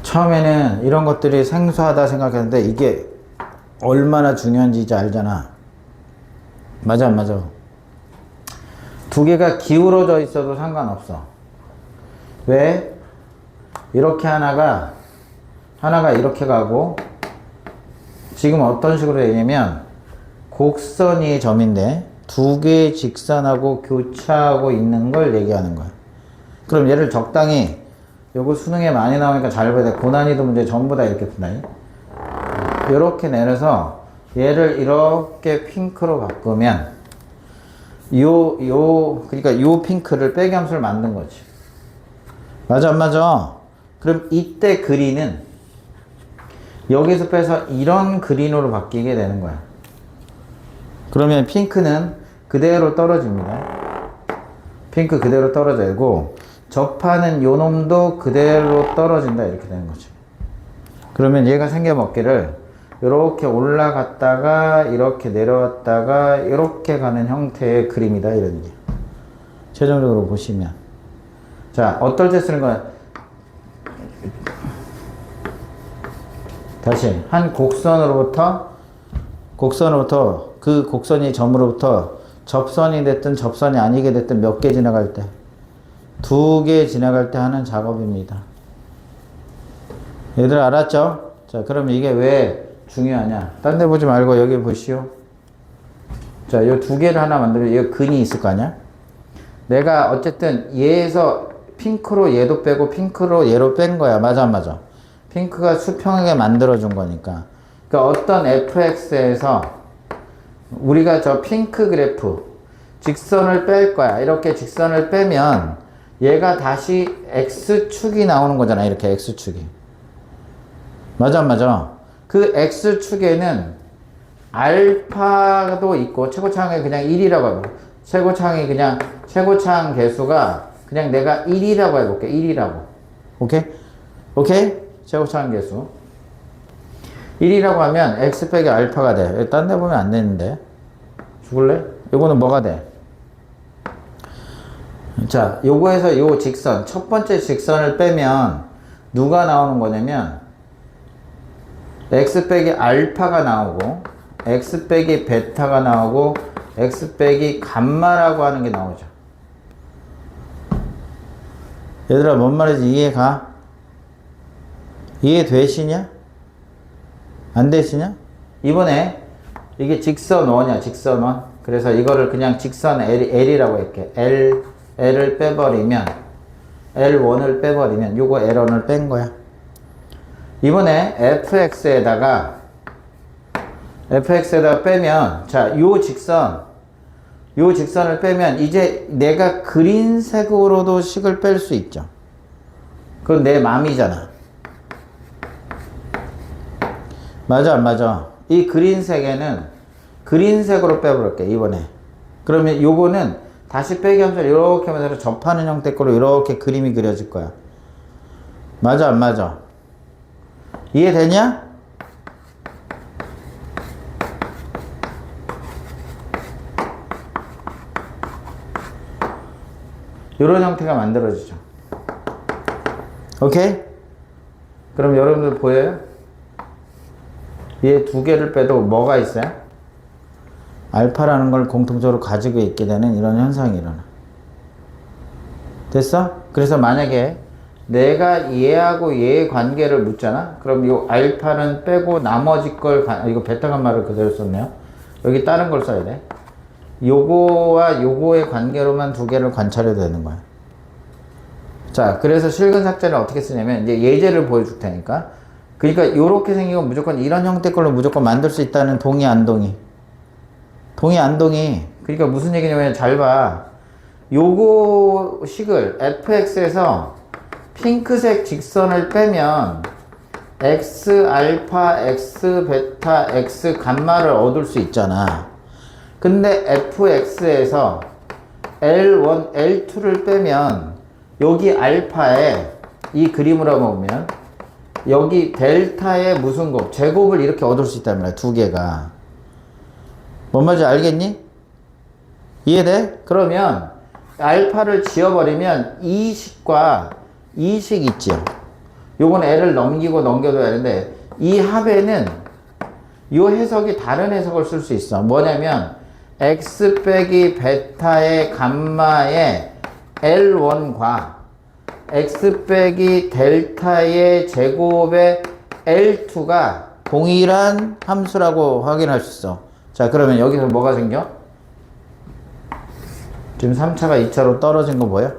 처음에는 이런 것들이 생소하다 생각했는데 이게 얼마나 중요한지 이제 알잖아. 맞아, 안 맞아? 두 개가 기울어져 있어도 상관없어. 왜? 이렇게 하나가 이렇게 가고, 지금 어떤 식으로 되냐면 곡선이 점인데 두 개의 직선하고 교차하고 있는 걸 얘기하는 거야. 그럼 얘를 적당히, 요거 수능에 많이 나오니까 잘 봐야 돼. 고난이도 문제 전부 다 이렇게 푼다. 이렇게 내려서 얘를 이렇게 핑크로 바꾸면 그러니까 요 핑크를 빼기함수를 만든 거지. 맞아, 안 맞아? 그럼 이때 그린은 여기서 빼서 이런 그린으로 바뀌게 되는 거야. 그러면 핑크는 그대로 떨어집니다. 핑크 그대로 떨어지고 접하는 요 놈도 그대로 떨어진다. 이렇게 되는 거죠. 그러면 얘가 생겨먹기를 이렇게 올라갔다가 이렇게 내려왔다가 이렇게 가는 형태의 그림이다. 이런 얘기. 최종적으로 보시면. 자, 어떨 때 쓰는 거야? 다시 한 곡선으로부터 그 곡선이 점으로부터 접선이 됐든 접선이 아니게 됐든 몇 개 지나갈 때, 두 개 지나갈 때 하는 작업입니다. 얘들 알았죠? 자, 그럼 이게 왜 중요하냐? 딴 데 보지 말고 여기 보시오. 자, 요 두 개를 하나 만들면 얘 근이 있을 거 아니야? 내가 어쨌든 얘에서 핑크로 얘도 빼고 핑크로 얘로 뺀 거야. 맞아, 안 맞아? 핑크가 수평하게 만들어준 거니까. 그러니까 어떤 fx에서 우리가 저 핑크 그래프 직선을 뺄 거야. 이렇게 직선을 빼면 얘가 다시 x축이 나오는 거잖아. 이렇게 x축이. 맞아, 안 맞아? 그 x축에는 알파도 있고 최고차항이 그냥 1이라고 하고, 최고차항 개수가 그냥 내가 1이라고 해볼게. 1이라고. 오케이? 오케이? 최고차항 개수 1이라고 하면 x 빼기 알파가 돼. 딴 데 보면 안 되는데. 죽을래? 요거는 뭐가 돼? 자, 요거에서 요 직선, 첫 번째 직선을 빼면 누가 나오는 거냐면 x 빼기 알파가 나오고 x 빼기 베타가 나오고 x 빼기 감마라고 하는 게 나오죠. 얘들아, 뭔 말인지 이해가? 이해되시냐? 안 되시냐? 이번에 이게 직선 1이야. 직선 1. 그래서 이거를 그냥 직선 L이라고 할게. L을 빼버리면, L1을 빼버리면 요거 L1을 뺀 거야. 이번에 fx에다가 빼면, 자, 요 직선을 빼면 이제 내가 그린 색으로도 식을 뺄 수 있죠. 그건 내 맘이잖아. 맞아, 안 맞아? 이 그린색에는 그린색으로 빼버릴게, 이번에. 그러면 요거는 다시 빼기 함수를 이렇게 하면서 접하는 형태 거로 이렇게 그림이 그려질 거야. 맞아, 안 맞아? 이해되냐? 이런 형태가 만들어지죠. 오케이? 그럼 여러분들 보여요? 얘 두 개를 빼도 뭐가 있어요? 알파라는 걸 공통적으로 가지고 있게 되는 이런 현상이 일어나. 됐어? 그래서 만약에 내가 얘하고 얘의 관계를 묻잖아? 그럼 이 알파는 빼고 나머지 걸, 이거 베타 감마를 그대로 썼네요. 여기 다른 걸 써야 돼. 요거와 요거의 관계로만 두 개를 관찰해도 되는 거야. 자, 그래서 실근 삭제를 어떻게 쓰냐면, 이제 예제를 보여줄 테니까. 그러니까 요렇게 생기고 무조건 이런 형태 걸로 무조건 만들 수 있다는 동의, 안 동의? 동의, 안 동의? 그러니까 무슨 얘기냐면, 잘 봐. 요거 식을 fx에서 핑크색 직선을 빼면 x 알파, x 베타, x 감마를 얻을 수 있잖아. 근데 fx에서 L1, L2를 빼면 여기 알파에 이 그림으로 보면 여기 델타의 무슨 곱, 제곱을 이렇게 얻을 수 있단 말이야. 두 개가. 뭔 말인지 알겠니? 이해돼? 그러면 알파를 지워버리면 이 식과 이 식 있죠. 요건 L을 넘기고 넘겨둬야 하는데 이 합에는 요 해석이 다른 해석을 쓸 수 있어. 뭐냐면 x 빼기 베타의 감마의 L1과 x 빼기 델타의 제곱의 L2가 동일한 함수라고 확인할 수 있어. 자, 그러면 여기서 뭐가 생겨? 지금 3차가 2차로 떨어진 거 뭐야?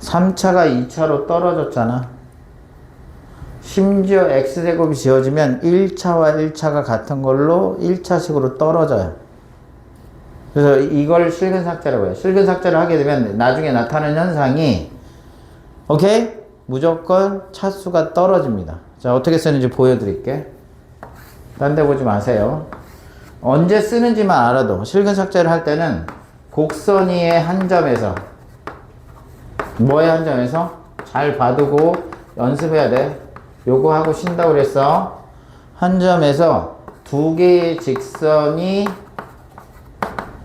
3차가 2차로 떨어졌잖아. 심지어 x제곱이 지워지면 1차와 1차가 같은 걸로 1차식으로 떨어져요. 그래서 이걸 실근 삭제라고 해요. 실근 삭제를 하게 되면 나중에 나타나는 현상이 오케이? 무조건 차수가 떨어집니다. 자, 어떻게 쓰는지 보여드릴게. 딴 데 보지 마세요. 언제 쓰는지만 알아도 실근 삭제를 할 때는 곡선 위의 한 점에서 뭐의 한 점에서 잘 봐두고 연습해야 돼. 요거 하고 쉰다고 그랬어. 한 점에서 두 개의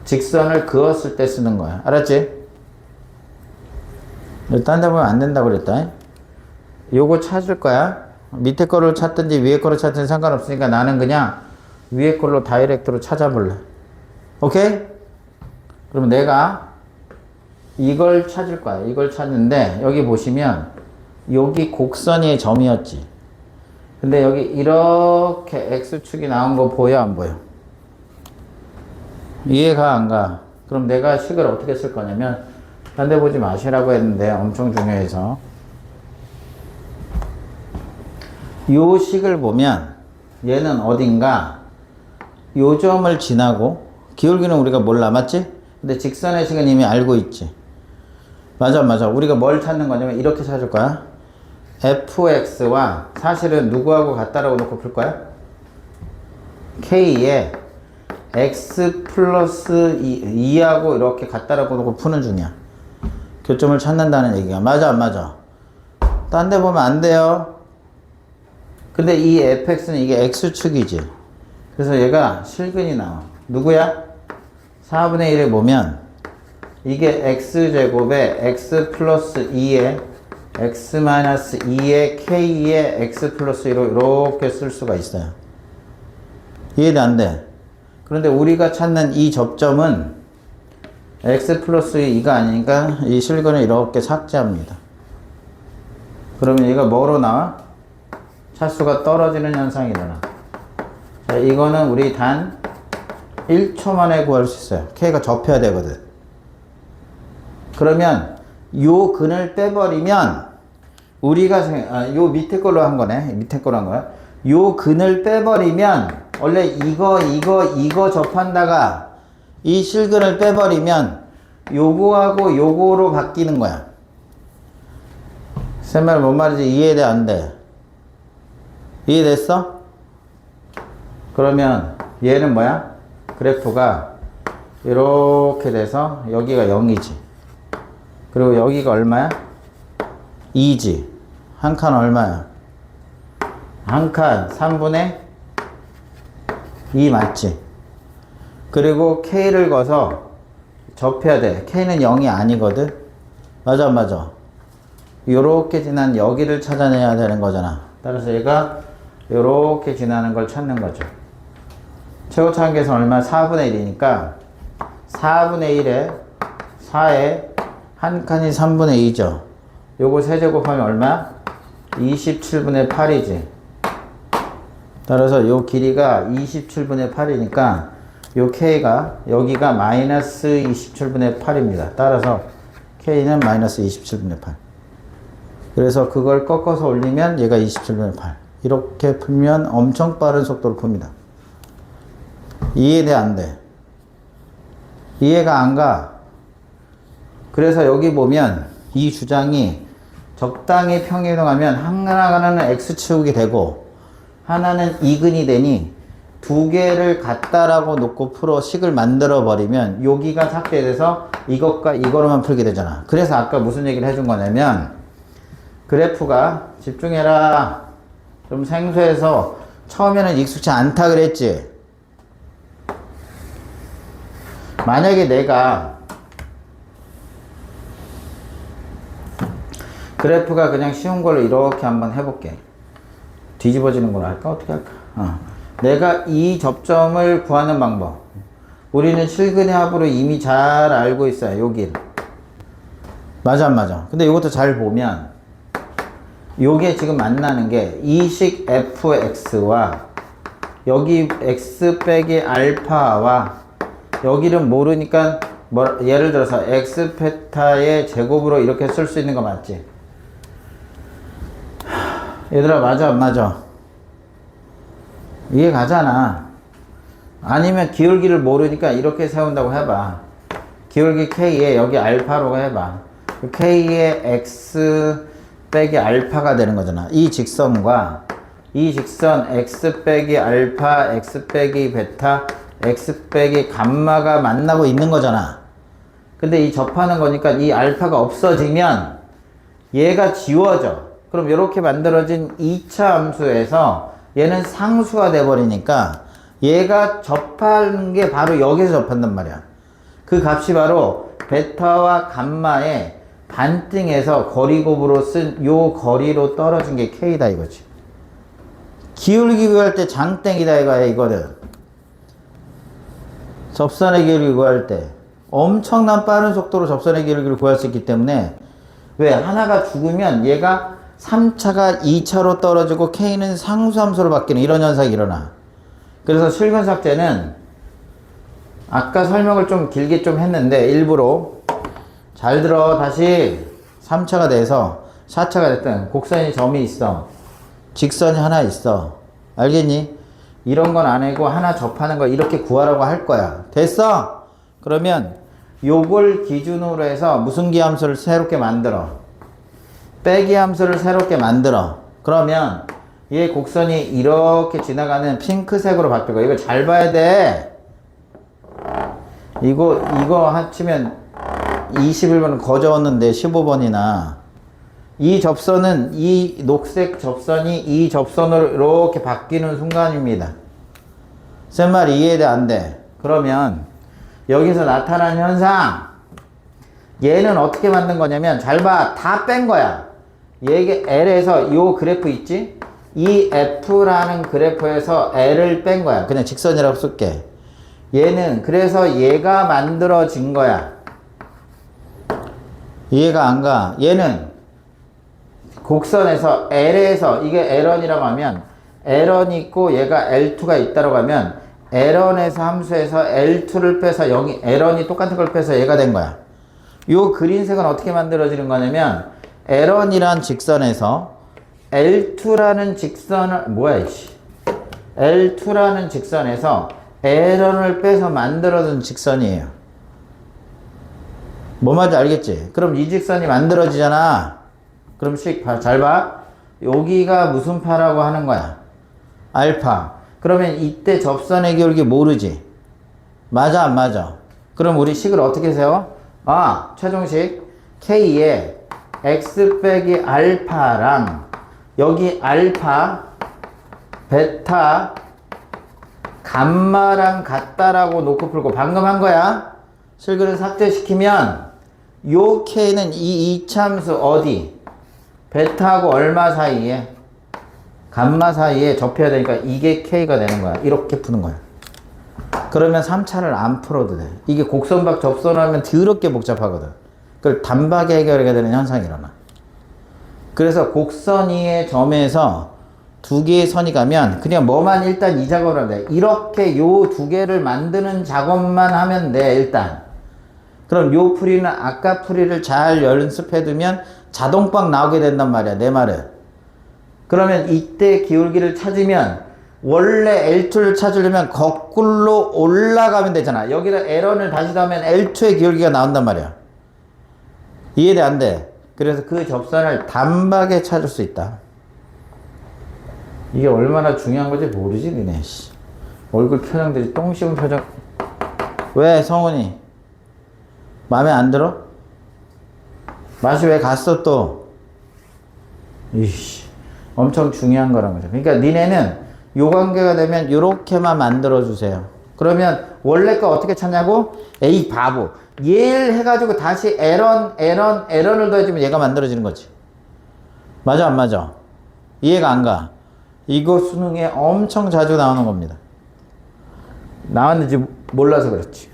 직선을 그었을 때 쓰는 거야. 알았지? 딴 데 보면 안 된다고 그랬다. 요거 찾을 거야. 밑에 거를 찾든지 위에 거를 찾든지 상관없으니까 나는 그냥 위에 걸로 다이렉트로 찾아볼래. 오케이? 그러면 내가 이걸 찾을 거야. 이걸 찾는데 여기 보시면 여기 곡선의 점이었지. 근데 여기 이렇게 X축이 나온 거 보여, 안 보여? 이해가 안 가? 그럼 내가 식을 어떻게 쓸 거냐면 딴 데 보지 마시라고 했는데 엄청 중요해서 요 식을 보면 얘는 어딘가 요 점을 지나고 기울기는 우리가 몰라, 맞지? 근데 직선의 식은 이미 알고 있지. 맞아. 우리가 뭘 찾는 거냐면 이렇게 찾을 거야. fx와 사실은 누구하고 같다라고 놓고 풀 거야? k에 x 플러스 2하고 이렇게 같다라고 놓고 푸는 중이야. 교점을 찾는다는 얘기가. 맞아, 안 맞아? 딴 데 보면 안 돼요. 근데 이 fx는 이게 x축이지. 그래서 얘가 실근이 나와. 누구야? 4분의 1에 보면 이게 x제곱에 x 플러스 2에 x 마이너스 2에 k에 x 플러스 1로 이렇게 쓸 수가 있어요. 이해도 안 돼? 그런데 우리가 찾는 이 접점은 x 플러스 2가 아니니까 이 실근을 이렇게 삭제합니다. 그러면 얘가 뭐로 나와? 차수가 떨어지는 현상이 일어나. 자, 이거는 우리 단 1초 만에 구할 수 있어요. k가 접혀야 되거든. 그러면 요 근을 빼버리면 우리가 요 밑에 걸로 한 거네. 밑에 걸로 한 거야. 요 근을 빼버리면 원래 이거 접한다가 이 실근을 빼버리면 요거하고 요거로 바뀌는 거야. 쌤말 뭔 말인지 이해돼, 안 돼? 이해됐어? 그러면 얘는 뭐야? 그래프가 이렇게 돼서 여기가 0이지. 그리고 여기가 얼마야? 2지. 한 칸 얼마야? 한 칸 3분의 2 맞지? 그리고 K를 거서 접해야 돼. K는 0이 아니거든. 맞아, 맞아. 요렇게 지난 여기를 찾아내야 되는 거잖아. 따라서 얘가 요렇게 지나는 걸 찾는 거죠. 최고차원 계산 얼마? 4분의 1이니까 4분의 1에 4에 한 칸이 3분의 2죠. 요거 세제곱하면 얼마? 27분의 8이지. 따라서 요 길이가 27분의 8이니까 요 K가 여기가 마이너스 27분의 8입니다. 따라서 K는 마이너스 27분의 8. 그래서 그걸 꺾어서 올리면 얘가 27분의 8. 이렇게 풀면 엄청 빠른 속도로 풉니다. 이해돼 안 돼? 이해가 안 가? 그래서 여기 보면 이 주장이 적당히 평이동하면 하나는 X축이 되고 하나는 이근이 되니 두 개를 같다라고 놓고 풀어 식을 만들어 버리면 여기가 삭제돼서 이것과 이거로만 풀게 되잖아. 그래서 아까 무슨 얘기를 해준 거냐면 그래프가 집중해라. 좀 생소해서 처음에는 익숙치 않다 그랬지. 만약에 내가 그래프가 그냥 쉬운 걸로 이렇게 한번 해볼게. 뒤집어지는 걸로 할까? 어떻게 할까? 내가 이 접점을 구하는 방법. 우리는 실근의 합으로 이미 잘 알고 있어요. 여기. 맞아, 안 맞아? 근데 이것도 잘 보면 요게 지금 만나는 게 이식 fx와 여기 x 빼기 알파와 여기를 모르니까 예를 들어서 x 페타의 제곱으로 이렇게 쓸 수 있는 거 맞지? 얘들아, 맞아, 안 맞아? 이해 가잖아. 아니면 기울기를 모르니까 이렇게 세운다고 해봐. 기울기 K에 여기 알파로 해봐. K에 X 빼기 알파가 되는 거잖아. 이 직선과 이 직선 X 빼기 알파, X 빼기 베타, X 빼기 감마가 만나고 있는 거잖아. 근데 이 접하는 거니까 이 알파가 없어지면 얘가 지워져. 그럼 이렇게 만들어진 2차 함수에서 얘는 상수가 돼버리니까 얘가 접하는 게 바로 여기서 접한단 말이야. 그 값이 바로 베타와 감마의 반띵에서 거리곱으로 쓴 요 거리로 떨어진 게 K다 이거지. 기울기 구할 때 장땡이다 이거는. 접선의 기울기 구할 때 엄청난 빠른 속도로 접선의 기울기를 구할 수 있기 때문에 왜? 하나가 죽으면 얘가 3차가 2차로 떨어지고 K는 상수함수로 바뀌는 이런 현상이 일어나. 그래서 실근 삭제는 아까 설명을 좀 길게 좀 했는데 일부러 잘 들어. 다시 3차가 돼서 4차가 됐든 곡선이 점이 있어. 직선이 하나 있어. 알겠니? 이런 건 안 하고 하나 접하는 거 이렇게 구하라고 할 거야. 됐어? 그러면 요걸 기준으로 해서 무슨 기함수를 새롭게 만들어? 빼기 함수를 새롭게 만들어. 그러면 얘 곡선이 이렇게 지나가는 핑크색으로 바뀌고 이거 잘 봐야 돼. 이거 합치면 21번은 거저었는데 15번이나 이 접선은 이 녹색 접선이 이 접선으로 이렇게 바뀌는 순간입니다. 쌤 말 이해돼 안 돼? 그러면 여기서 나타난 현상 얘는 어떻게 만든 거냐면 잘 봐. 다 뺀 거야. 얘게 L에서 요 그래프 있지? 이 F라는 그래프에서 L을 뺀 거야. 그냥 직선이라고 쓸게. 얘는 그래서 얘가 만들어진 거야. 이해가 안 가? 얘는 곡선에서 L에서 이게 L1이라고 하면 L1이 있고 얘가 L2가 있다고 하면 L1에서 함수에서 L2를 빼서 여기 L1이 똑같은 걸 빼서 얘가 된 거야. 요 그린색은 어떻게 만들어지는 거냐면 L1이란 직선에서 L2라는 직선을 L2라는 직선에서 L1을 빼서 만들어준 직선이에요. 뭐 말인지 알겠지? 그럼 이 직선이 만들어지잖아. 그럼 잘 봐. 여기가 무슨 파라고 하는 거야? 알파. 그러면 이때 접선의 기울기 모르지? 맞아, 안 맞아? 그럼 우리 식을 어떻게 세워? 최종식 K에 X 빼기 알파랑 여기 알파, 베타, 감마랑 같다라고 놓고 풀고 방금 한 거야. 실근을 삭제시키면 요 K는 이 이참수 어디? 베타하고 얼마 사이에? 감마 사이에 접해야 되니까 이게 K가 되는 거야. 이렇게 푸는 거야. 그러면 3차를 안 풀어도 돼. 이게 곡선박 접선하면 더럽게 복잡하거든. 그걸 단박에 해결해야 되는 현상이 일어나. 그래서 곡선 위의 점에서 두 개의 선이 가면 그냥 뭐만 일단 이 작업을 하면 돼. 이렇게 요 두 개를 만드는 작업만 하면 돼, 일단. 그럼 요 풀이는 아까 풀이를 잘 연습해 두면 자동박 나오게 된단 말이야, 내 말은. 그러면 이때 기울기를 찾으면 원래 L2를 찾으려면 거꾸로 올라가면 되잖아. 여기다 L1을 다시 더하면 L2의 기울기가 나온단 말이야. 이해돼, 안 돼? 그래서 그 접선을 단박에 찾을 수 있다. 이게 얼마나 중요한 건지 모르지, 니네. 씨. 얼굴 표정들이 똥 씹은 표정. 왜, 성훈이? 마음에 안 들어? 맛이 왜 갔어, 또? 이씨. 엄청 중요한 거란 거죠. 그러니까 니네는 요 관계가 되면 요렇게만 만들어주세요. 그러면 원래 거 어떻게 찾냐고? 에이, 바보. 얘를 해가지고 다시 L을 더해주면 얘가 만들어지는 거지. 맞아, 안 맞아? 이해가 안 가? 이거 수능에 엄청 자주 나오는 겁니다. 나왔는지 몰라서 그렇지.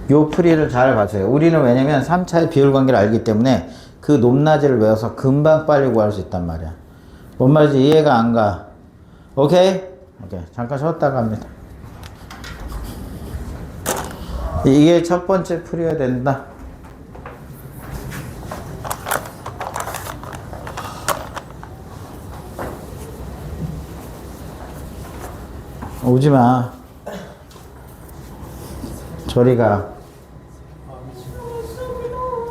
요 풀이를 잘 봐줘요. 우리는 왜냐면 3차의 비율 관계를 알기 때문에 그 높낮이를 외워서 금방 빨리 구할 수 있단 말이야. 뭔 말인지 이해가 안 가. 오케이? 오케이. 잠깐 쉬었다가 합니다. 이게 첫 번째 풀이어야 된다. 오지 마. 저리 가.